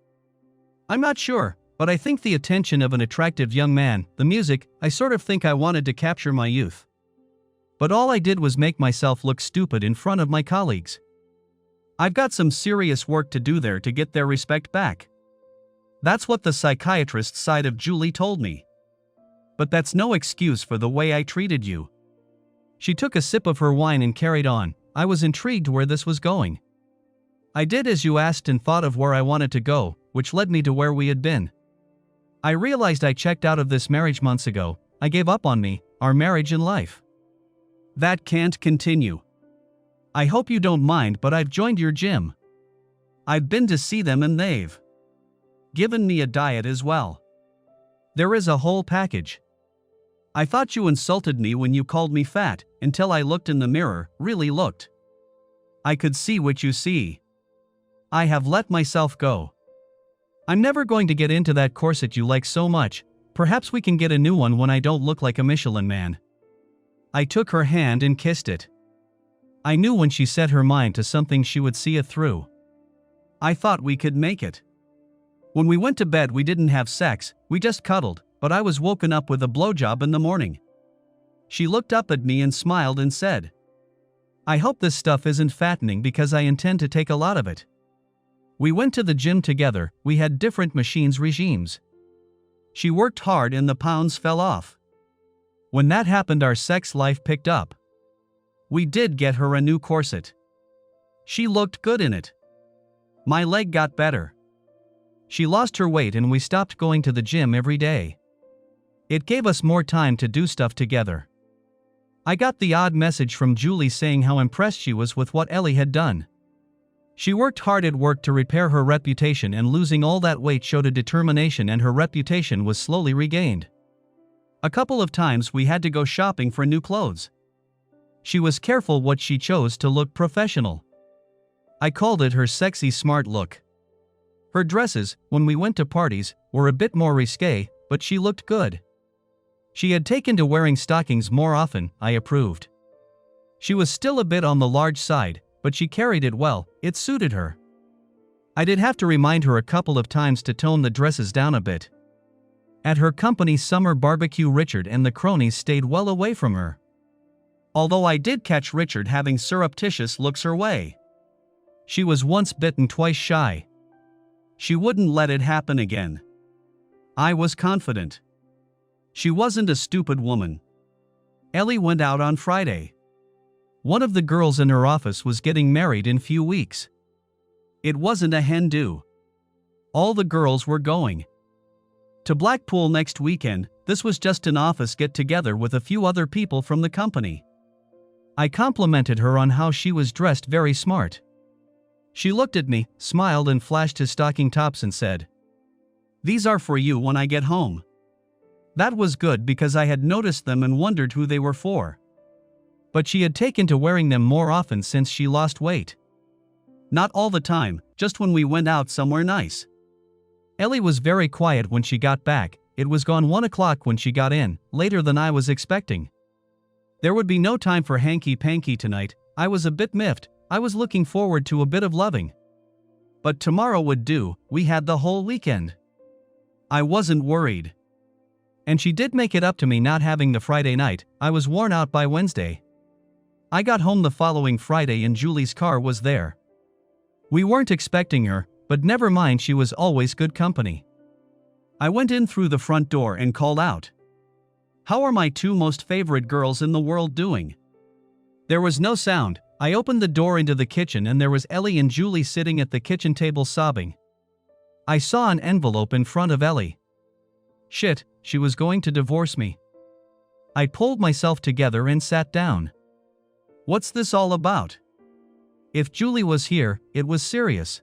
I'm not sure, but I think the attention of an attractive young man, the music, I sort of think I wanted to capture my youth. But all I did was make myself look stupid in front of my colleagues. I've got some serious work to do there to get their respect back. That's what the psychiatrist side of Julie told me. But that's no excuse for the way I treated you. She took a sip of her wine and carried on. I was intrigued where this was going. I did as you asked and thought of where I wanted to go, which led me to where we had been. I realized I checked out of this marriage months ago. I gave up on me, our marriage and life. That can't continue. I hope you don't mind, but I've joined your gym. I've been to see them and they've given me a diet as well. There is a whole package. I thought you insulted me when you called me fat, until I looked in the mirror, really looked. I could see what you see. I have let myself go. I'm never going to get into that corset you like so much. Perhaps we can get a new one when I don't look like a Michelin man. I took her hand and kissed it. I knew when she set her mind to something she would see it through. I thought we could make it. When we went to bed we didn't have sex, we just cuddled, but I was woken up with a blowjob in the morning. She looked up at me and smiled and said, "I hope this stuff isn't fattening because I intend to take a lot of it." We went to the gym together, we had different machines regimes. She worked hard and the pounds fell off. When that happened our sex life picked up. We did get her a new corset. She looked good in it. My leg got better. She lost her weight and we stopped going to the gym every day. It gave us more time to do stuff together. I got the odd message from Julie saying how impressed she was with what Ellie had done. She worked hard at work to repair her reputation, and losing all that weight showed a determination, and her reputation was slowly regained. A couple of times we had to go shopping for new clothes. She was careful what she chose to look professional. I called it her sexy smart look. Her dresses, when we went to parties, were a bit more risque, but she looked good. She had taken to wearing stockings more often, I approved. She was still a bit on the large side, but she carried it well, it suited her. I did have to remind her a couple of times to tone the dresses down a bit. At her company's summer barbecue Richard and the cronies stayed well away from her. Although I did catch Richard having surreptitious looks her way. She was once bitten twice shy. She wouldn't let it happen again. I was confident. She wasn't a stupid woman. Ellie went out on Friday. One of the girls in her office was getting married in few weeks. It wasn't a hen do. All the girls were going to Blackpool next weekend. This was just an office get-together with a few other people from the company. I complimented her on how she was dressed, very smart. She looked at me, smiled and flashed his stocking tops and said, "These are for you when I get home." That was good because I had noticed them and wondered who they were for. But she had taken to wearing them more often since she lost weight. Not all the time, just when we went out somewhere nice. Ellie was very quiet when she got back. It was gone 1 o'clock when she got in, later than I was expecting. There would be no time for hanky-panky tonight. I was a bit miffed. I was looking forward to a bit of loving. But tomorrow would do, we had the whole weekend. I wasn't worried. And she did make it up to me not having the Friday night. I was worn out by Wednesday. I got home the following Friday and Julie's car was there. We weren't expecting her, but never mind, she was always good company. I went in through the front door and called out, "How are my two most favorite girls in the world doing?" There was no sound. I opened the door into the kitchen and there was Ellie and Julie sitting at the kitchen table sobbing. I saw an envelope in front of Ellie. Shit, she was going to divorce me. I pulled myself together and sat down. What's this all about? If Julie was here, it was serious.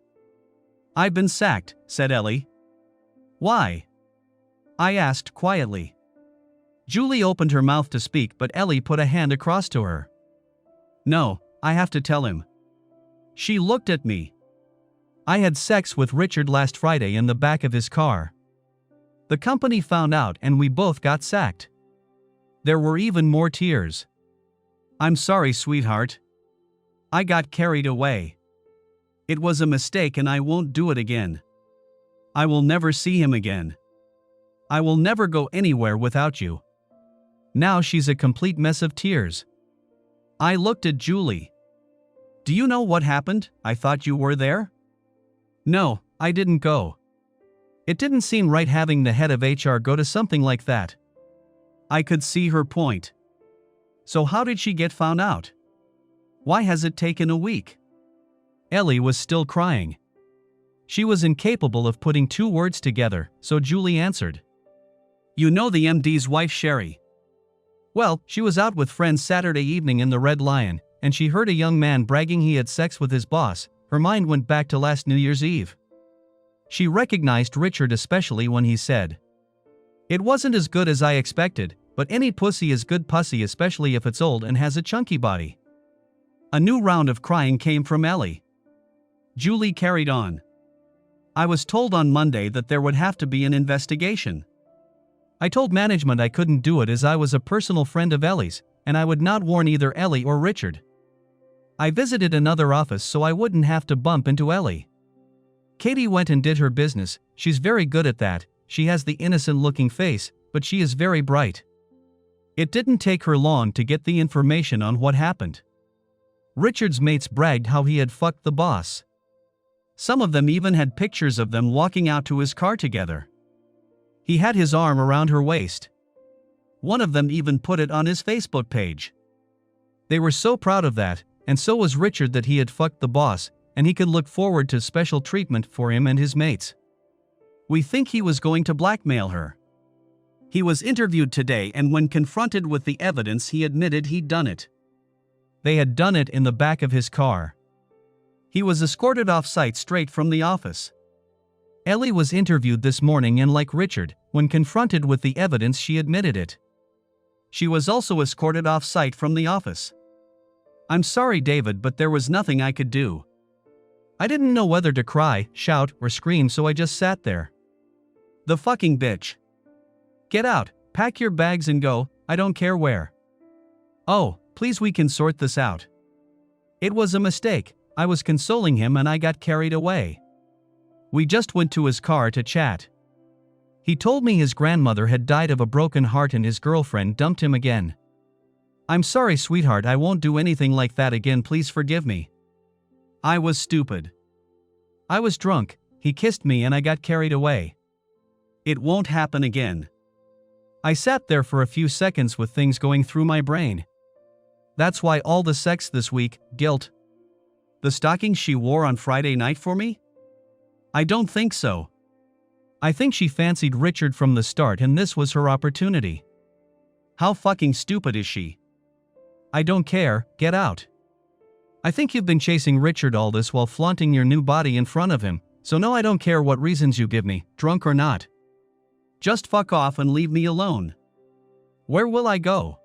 "I've been sacked," said Ellie. "Why?" I asked quietly. Julie opened her mouth to speak, but Ellie put a hand across to her. "No, I have to tell him." She looked at me. I had sex with Richard last Friday in the back of his car. The company found out and we both got sacked. There were even more tears. "I'm sorry, sweetheart. I got carried away. It was a mistake and I won't do it again. I will never see him again. I will never go anywhere without you." Now she's a complete mess of tears. I looked at Julie. Do you know what happened? I thought you were there? No, I didn't go. It didn't seem right having the head of HR go to something like that. I could see her point. So how did she get found out? Why has it taken a week? Ellie was still crying. She was incapable of putting two words together, so Julie answered. You know the MD's wife Sherry. Well, she was out with friends Saturday evening in the Red Lion, and she heard a young man bragging he had sex with his boss. Her mind went back to last New Year's Eve. She recognized Richard especially when he said, "It wasn't as good as I expected, but any pussy is good pussy, especially if it's old and has a chunky body." A new round of crying came from Ellie. Julie carried on. I was told on Monday that there would have to be an investigation. I told management I couldn't do it as I was a personal friend of Ellie's, and I would not warn either Ellie or Richard. I visited another office so I wouldn't have to bump into Ellie. Katie went and did her business. She's very good at that. She has the innocent-looking face, but she is very bright. It didn't take her long to get the information on what happened. Richard's mates bragged how he had fucked the boss. Some of them even had pictures of them walking out to his car together. He had his arm around her waist. One of them even put it on his Facebook page. They were so proud of that, and so was Richard, that he had fucked the boss, and he could look forward to special treatment for him and his mates. We think he was going to blackmail her. He was interviewed today, and when confronted with the evidence, he admitted he'd done it. They had done it in the back of his car. He was escorted off-site straight from the office. Ellie was interviewed this morning, and like Richard, when confronted with the evidence, she admitted it. She was also escorted off-site from the office. I'm sorry, David, but there was nothing I could do. I didn't know whether to cry, shout, or scream, so I just sat there. The fucking bitch. Get out, pack your bags and go, I don't care where. Oh, please, we can sort this out. It was a mistake. I was consoling him and I got carried away. We just went to his car to chat. He told me his grandmother had died of a broken heart and his girlfriend dumped him again. I'm sorry, sweetheart, I won't do anything like that again, please forgive me. I was stupid. I was drunk, he kissed me and I got carried away. It won't happen again. I sat there for a few seconds with things going through my brain. That's why all the sex this week, guilt. The stockings she wore on Friday night for me? I don't think so. I think she fancied Richard from the start and this was her opportunity. How fucking stupid is she? I don't care, get out. I think you've been chasing Richard all this while flaunting your new body in front of him, so no, I don't care what reasons you give me, drunk or not. Just fuck off and leave me alone. Where will I go?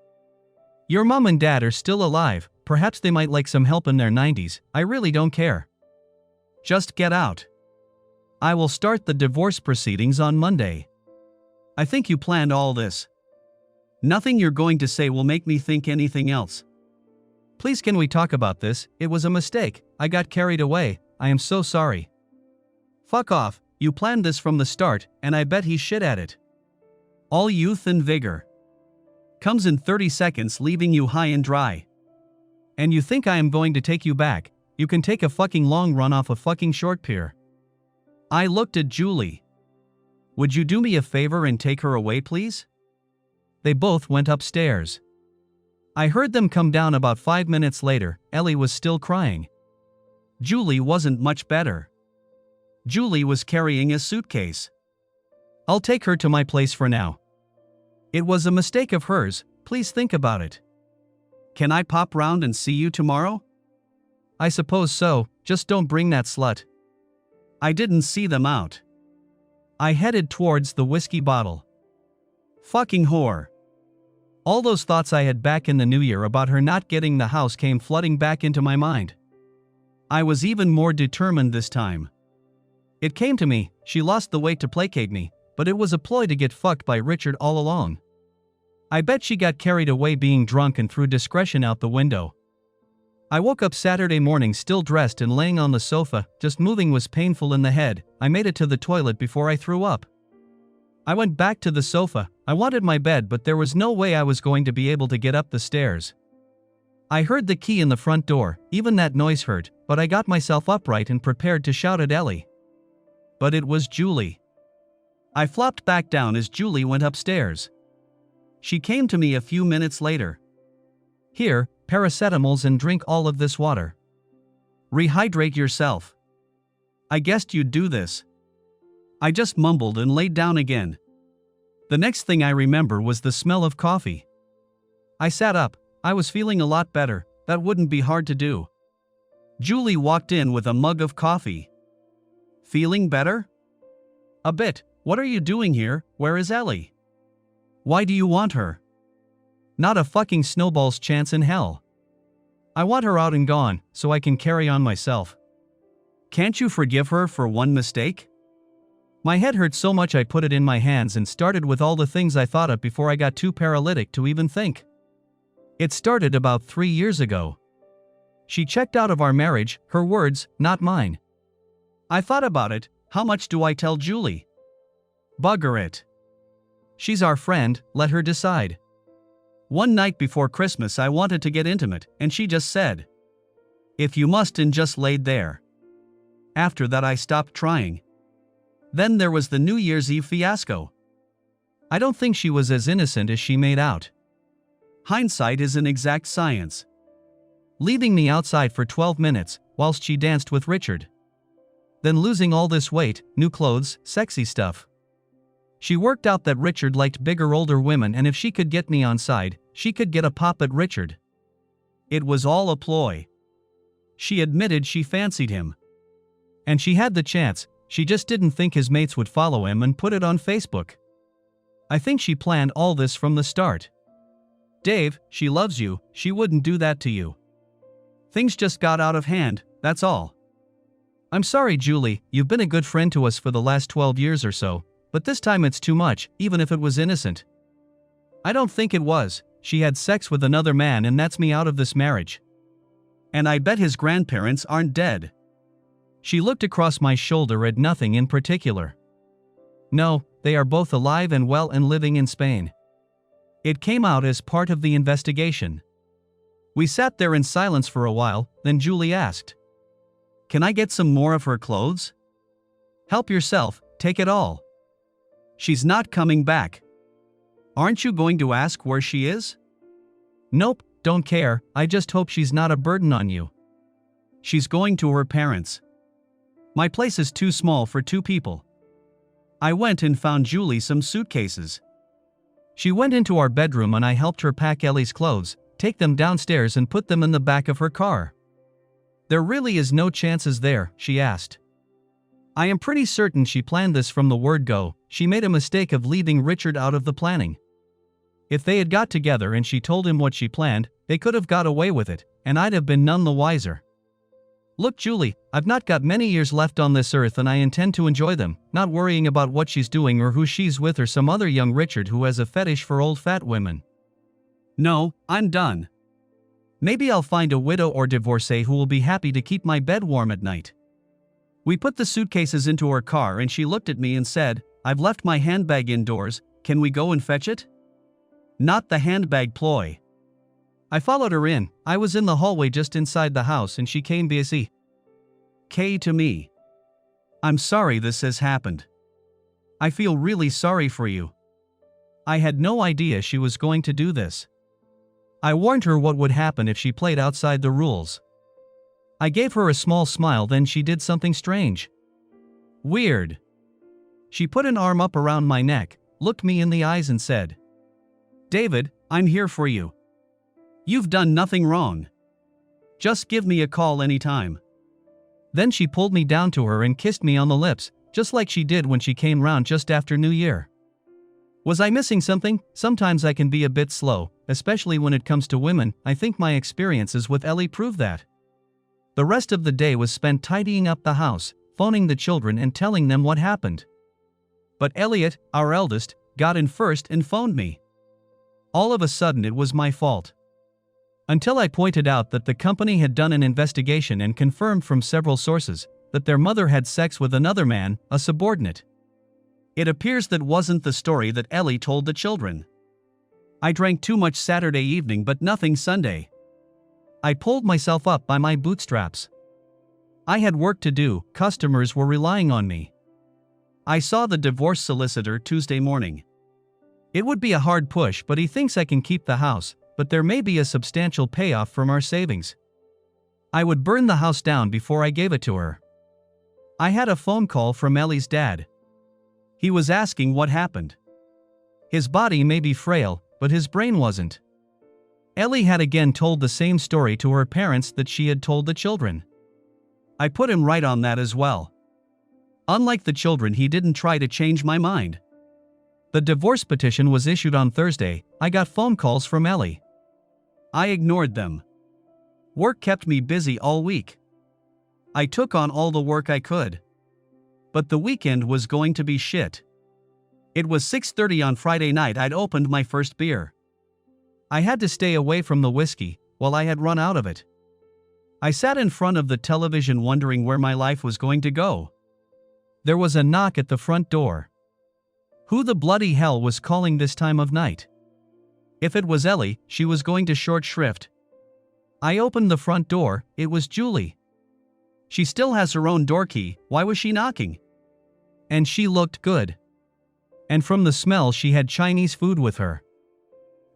Your mom and dad are still alive, perhaps they might like some help in their 90s, I really don't care. Just get out. I will start the divorce proceedings on Monday. I think you planned all this. Nothing you're going to say will make me think anything else. Please, can we talk about this? It was a mistake, I got carried away, I am so sorry. Fuck off, you planned this from the start, and I bet he's shit at it. All youth and vigor comes in 30 seconds, leaving you high and dry. And you think I am going to take you back? You can take a fucking long run off a fucking short pier. I looked at Julie. Would you do me a favor and take her away, please? They both went upstairs. I heard them come down about 5 minutes later. Ellie was still crying. Julie wasn't much better. Julie was carrying a suitcase. I'll take her to my place for now. It was a mistake of hers, please think about it. Can I pop round and see you tomorrow? I suppose so, just don't bring that slut. I didn't see them out. I headed towards the whiskey bottle. Fucking whore. All those thoughts I had back in the new year about her not getting the house came flooding back into my mind. I was even more determined this time. It came to me, she lost the weight to placate me, but it was a ploy to get fucked by Richard all along. I bet she got carried away being drunk and threw discretion out the window. I woke up Saturday morning still dressed and laying on the sofa, just moving was painful in the head. I made it to the toilet before I threw up. I went back to the sofa, I wanted my bed but there was no way I was going to be able to get up the stairs. I heard the key in the front door, even that noise hurt, but I got myself upright and prepared to shout at Ellie. But it was Julie. I flopped back down as Julie went upstairs. She came to me a few minutes later. "Here, paracetamols and drink all of this water. Rehydrate yourself. I guessed you'd do this." I just mumbled and laid down again. The next thing I remember was the smell of coffee. I sat up. I was feeling a lot better. That wouldn't be hard to do. Julie walked in with a mug of coffee. "Feeling better?" "A bit. What are you doing here? Where is Ellie?" "Why do you want her?" "Not a fucking snowball's chance in hell. I want her out and gone, so I can carry on myself." "Can't you forgive her for one mistake?" My head hurt so much I put it in my hands and started with all the things I thought of before I got too paralytic to even think. It started about 3 years ago. She checked out of our marriage, her words, not mine. I thought about it. How much do I tell Julie? Bugger it. She's our friend, let her decide. One night before Christmas I wanted to get intimate, and she just said, "If you must," and just laid there. After that I stopped trying. Then there was the New Year's Eve fiasco. I don't think she was as innocent as she made out. Hindsight is an exact science. Leaving me outside for 12 minutes, whilst she danced with Richard. Then losing all this weight, new clothes, sexy stuff. She worked out that Richard liked bigger older women, and if she could get me on side, she could get a pop at Richard. It was all a ploy. She admitted she fancied him. And she had the chance, she just didn't think his mates would follow him and put it on Facebook. I think she planned all this from the start. Dave, she loves you, she wouldn't do that to you. Things just got out of hand, that's all. I'm sorry, Julie, you've been a good friend to us for the last 12 years or so, but this time it's too much, even if it was innocent. I don't think it was. She had sex with another man, and that's me out of this marriage. And I bet his grandparents aren't dead. She looked across my shoulder at nothing in particular. No, they are both alive and well and living in Spain. It came out as part of the investigation. We sat there in silence for a while, then Julie asked, "Can I get some more of her clothes?" "Help yourself, take it all. She's not coming back." "Aren't you going to ask where she is?" "Nope, don't care, I just hope she's not a burden on you." "She's going to her parents. My place is too small for 2 people." I went and found Julie some suitcases. She went into our bedroom and I helped her pack Ellie's clothes, take them downstairs and put them in the back of her car. "There really is no chances there?" she asked. I am pretty certain she planned this from the word go. She made a mistake of leaving Richard out of the planning. If they had got together and she told him what she planned, they could have got away with it, and I'd have been none the wiser. "Look, Julie, I've not got many years left on this earth and I intend to enjoy them, not worrying about what she's doing or who she's with or some other young Richard who has a fetish for old fat women. No, I'm done. Maybe I'll find a widow or divorcee who will be happy to keep my bed warm at night." We put the suitcases into her car and she looked at me and said, "I've left my handbag indoors, can we go and fetch it?" Not the handbag ploy. I followed her in. I was in the hallway just inside the house and she came busy. To me. "I'm sorry this has happened. I feel really sorry for you." I had no idea she was going to do this. I warned her what would happen if she played outside the rules. I gave her a small smile, then she did something strange. Weird. She put an arm up around my neck, looked me in the eyes and said, "David, I'm here for you. You've done nothing wrong. Just give me a call anytime." Then she pulled me down to her and kissed me on the lips, just like she did when she came round just after New Year. Was I missing something? Sometimes I can be a bit slow, especially when it comes to women. I think my experiences with Ellie prove that. The rest of the day was spent tidying up the house, phoning the children and telling them what happened. But Elliot, our eldest, got in first and phoned me. All of a sudden it was my fault. Until I pointed out that the company had done an investigation and confirmed from several sources that their mother had sex with another man, a subordinate. It appears that wasn't the story that Ellie told the children. I drank too much Saturday evening but nothing Sunday. I pulled myself up by my bootstraps. I had work to do, customers were relying on me. I saw the divorce solicitor Tuesday morning. It would be a hard push, but he thinks I can keep the house, but there may be a substantial payoff from our savings. I would burn the house down before I gave it to her. I had a phone call from Ellie's dad. He was asking what happened. His body may be frail, but his brain wasn't. Ellie had again told the same story to her parents that she had told the children. I put him right on that as well. Unlike the children, he didn't try to change my mind. The divorce petition was issued on Thursday. I got phone calls from Ellie. I ignored them. Work kept me busy all week. I took on all the work I could. But the weekend was going to be shit. It was 6:30 on Friday night. I'd opened my first beer. I had to stay away from the whiskey, while I had run out of it. I sat in front of the television wondering where my life was going to go. There was a knock at the front door. Who the bloody hell was calling this time of night? If it was Ellie, she was going to short shrift. I opened the front door. It was Julie. She still has her own door key. Why was she knocking? And she looked good. And from the smell, she had Chinese food with her.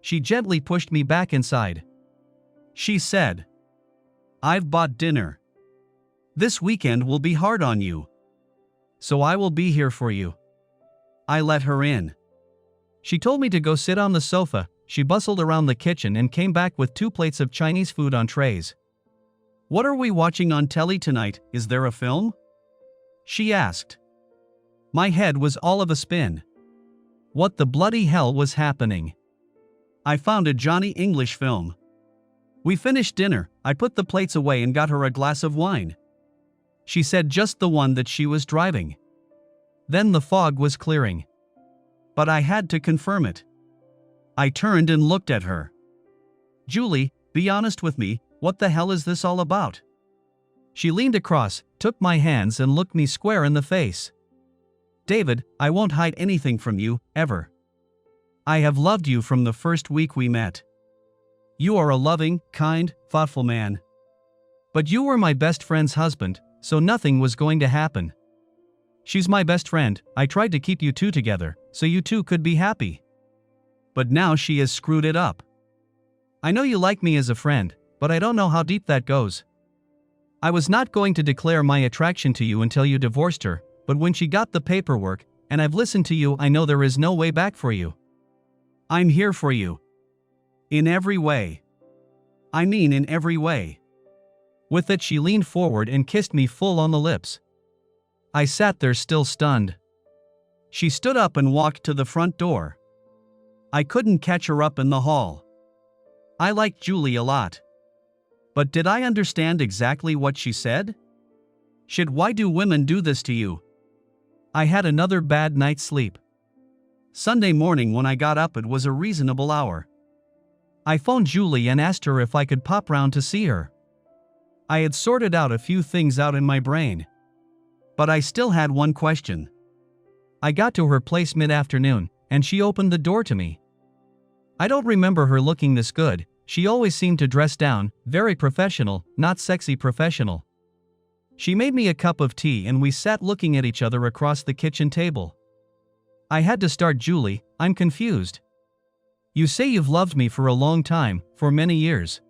She gently pushed me back inside. She said, "I've bought dinner. This weekend will be hard on you. So I will be here for you." I let her in. She told me to go sit on the sofa. She bustled around the kitchen and came back with 2 plates of Chinese food on trays. "What are we watching on telly tonight? Is there a film?" she asked. My head was all of a spin. What the bloody hell was happening? I found a Johnny English film. We finished dinner. I put the plates away and got her a glass of wine. She said just the one that she was driving. Then the fog was clearing. But I had to confirm it. I turned and looked at her. "Julie, be honest with me, what the hell is this all about?" She leaned across, took my hands and looked me square in the face. "David, I won't hide anything from you, ever. I have loved you from the first week we met. You are a loving, kind, thoughtful man. But you were my best friend's husband, so nothing was going to happen. She's my best friend. I tried to keep you two together, so you two could be happy. But now she has screwed it up. I know you like me as a friend, but I don't know how deep that goes. I was not going to declare my attraction to you until you divorced her, but when she got the paperwork, and I've listened to you, I know there is no way back for you. I'm here for you. In every way. I mean in every way." With it, she leaned forward and kissed me full on the lips. I sat there still stunned. She stood up and walked to the front door. I couldn't catch her up in the hall. I liked Julie a lot. But did I understand exactly what she said? Shit, why do women do this to you? I had another bad night's sleep. Sunday morning when I got up, it was a reasonable hour. I phoned Julie and asked her if I could pop round to see her. I had sorted out a few things out in my brain. But I still had one question. I got to her place mid-afternoon, and she opened the door to me. I don't remember her looking this good. She always seemed to dress down, very professional, not sexy professional. She made me a cup of tea and we sat looking at each other across the kitchen table. I had to start. "Julie, I'm confused. You say you've loved me for a long time, for many years.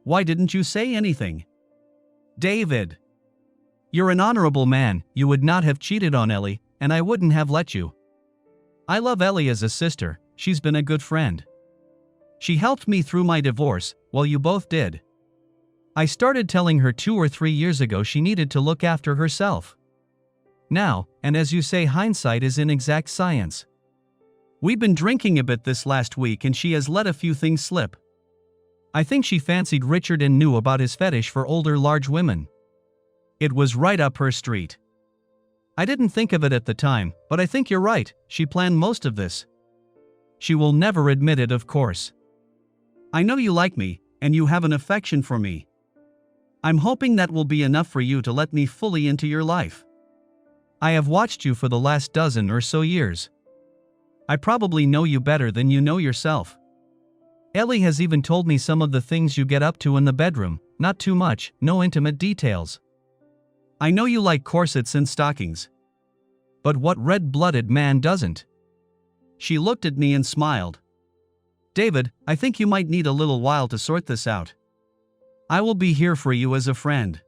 Why didn't you say anything?" "David, you're an honorable man. You would not have cheated on Ellie, and I wouldn't have let you. I love Ellie as a sister. She's been a good friend. She helped me through my divorce, well, you both did. I started telling her 2 or 3 years ago she needed to look after herself. Now, and as you say, hindsight is inexact science. We've been drinking a bit this last week and she has let a few things slip. I think she fancied Richard and knew about his fetish for older large women. It was right up her street. I didn't think of it at the time, but I think you're right, she planned most of this. She will never admit it, of course. I know you like me, and you have an affection for me. I'm hoping that will be enough for you to let me fully into your life. I have watched you for the last dozen or so years. I probably know you better than you know yourself. Ellie has even told me some of the things you get up to in the bedroom, not too much, no intimate details. I know you like corsets and stockings. But what red-blooded man doesn't? She looked at me and smiled. David, I think you might need a little while to sort this out. I will be here for you as a friend.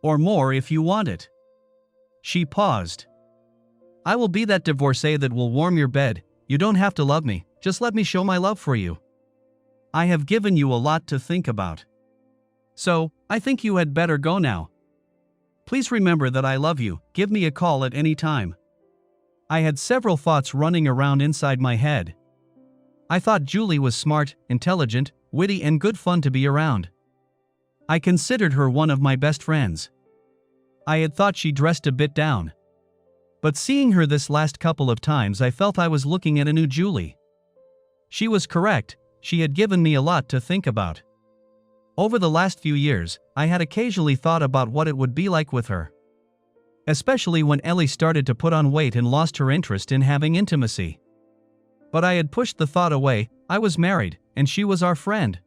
Or more if you want it. She paused. I will be that divorcee that will warm your bed. You don't have to love me, just let me show my love for you. I have given you a lot to think about. So, I think you had better go now. Please remember that I love you, give me a call at any time. I had several thoughts running around inside my head. I thought Julie was smart, intelligent, witty and good fun to be around. I considered her one of my best friends. I had thought she dressed a bit down. But seeing her this last couple of times I felt I was looking at a new Julie. She was correct, she had given me a lot to think about. Over the last few years, I had occasionally thought about what it would be like with her. Especially when Ellie started to put on weight and lost her interest in having intimacy. But I had pushed the thought away. I was married, and she was our friend.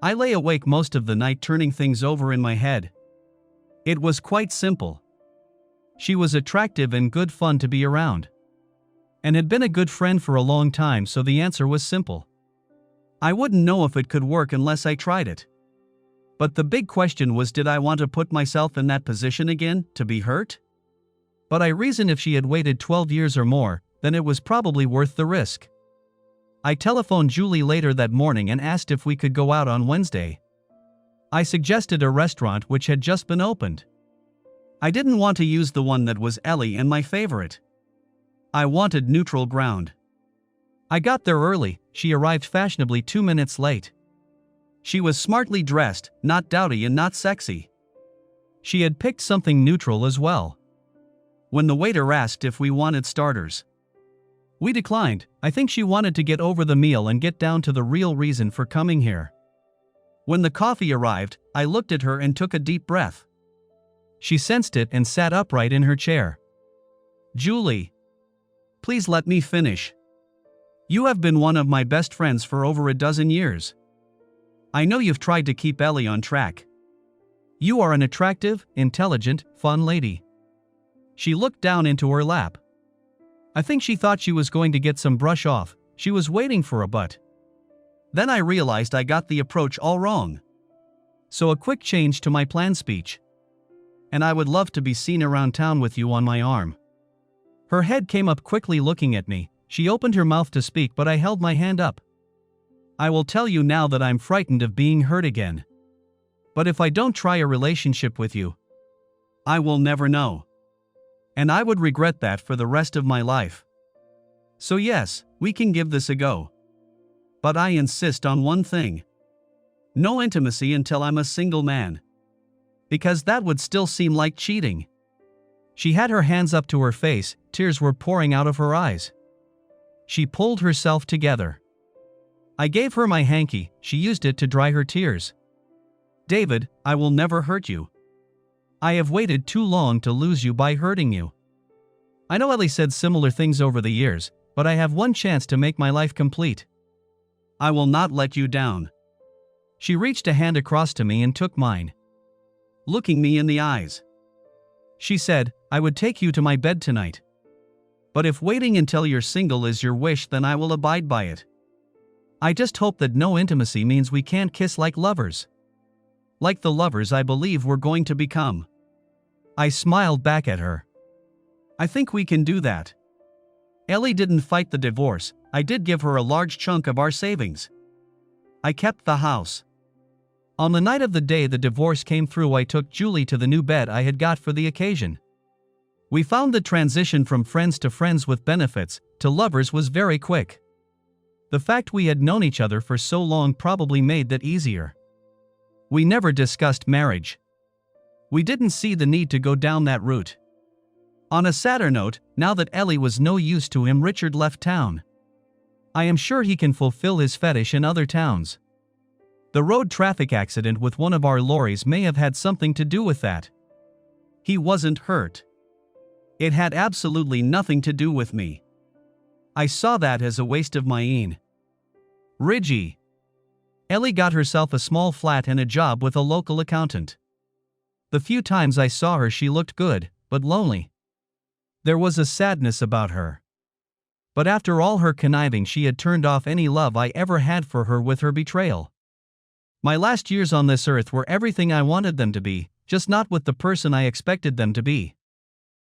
I lay awake most of the night turning things over in my head. It was quite simple. She was attractive and good fun to be around. And had been a good friend for a long time, so the answer was simple. I wouldn't know if it could work unless I tried it. But the big question was, did I want to put myself in that position again, to be hurt? But I reasoned if she had waited 12 years or more, then it was probably worth the risk. I telephoned Julie later that morning and asked if we could go out on Wednesday. I suggested a restaurant which had just been opened. I didn't want to use the one that was Ellie and my favorite. I wanted neutral ground. I got there early, she arrived fashionably 2 minutes late. She was smartly dressed, not dowdy and not sexy. She had picked something neutral as well. When the waiter asked if we wanted starters, we declined. I think she wanted to get over the meal and get down to the real reason for coming here. When the coffee arrived, I looked at her and took a deep breath. She sensed it and sat upright in her chair. Julie, please let me finish. You have been one of my best friends for over a dozen years. I know you've tried to keep Ellie on track. You are an attractive, intelligent, fun lady. She looked down into her lap. I think she thought she was going to get some brush off, she was waiting for a but. Then I realized I got the approach all wrong. So a quick change to my planned speech. And I would love to be seen around town with you on my arm. Her head came up quickly looking at me, she opened her mouth to speak but I held my hand up. I will tell you now that I'm frightened of being hurt again. But if I don't try a relationship with you, I will never know. And I would regret that for the rest of my life. So yes, we can give this a go. But I insist on one thing. No intimacy until I'm a single man. Because that would still seem like cheating. She had her hands up to her face, tears were pouring out of her eyes. She pulled herself together. I gave her my hanky, she used it to dry her tears. David, I will never hurt you. I have waited too long to lose you by hurting you. I know Ellie said similar things over the years, but I have one chance to make my life complete. I will not let you down. She reached a hand across to me and took mine. Looking me in the eyes. She said, I would take you to my bed tonight. But if waiting until you're single is your wish, then I will abide by it. I just hope that no intimacy means we can't kiss like lovers. Like the lovers I believe we're going to become. I smiled back at her. I think we can do that. Ellie didn't fight the divorce, I did give her a large chunk of our savings. I kept the house. On the night of the day the divorce came through, I took Julie to the new bed I had got for the occasion. We found the transition from friends to friends with benefits to lovers was very quick. The fact we had known each other for so long probably made that easier. We never discussed marriage. We didn't see the need to go down that route. On a sadder note, now that Ellie was no use to him, Richard left town. I am sure he can fulfill his fetish in other towns. The road traffic accident with one of our lorries may have had something to do with that. He wasn't hurt. It had absolutely nothing to do with me. I saw that as a waste of my Ridgy. Ellie got herself a small flat and a job with a local accountant. The few times I saw her, she looked good, but lonely. There was a sadness about her. But after all her conniving, she had turned off any love I ever had for her with her betrayal. My last years on this earth were everything I wanted them to be, just not with the person I expected them to be.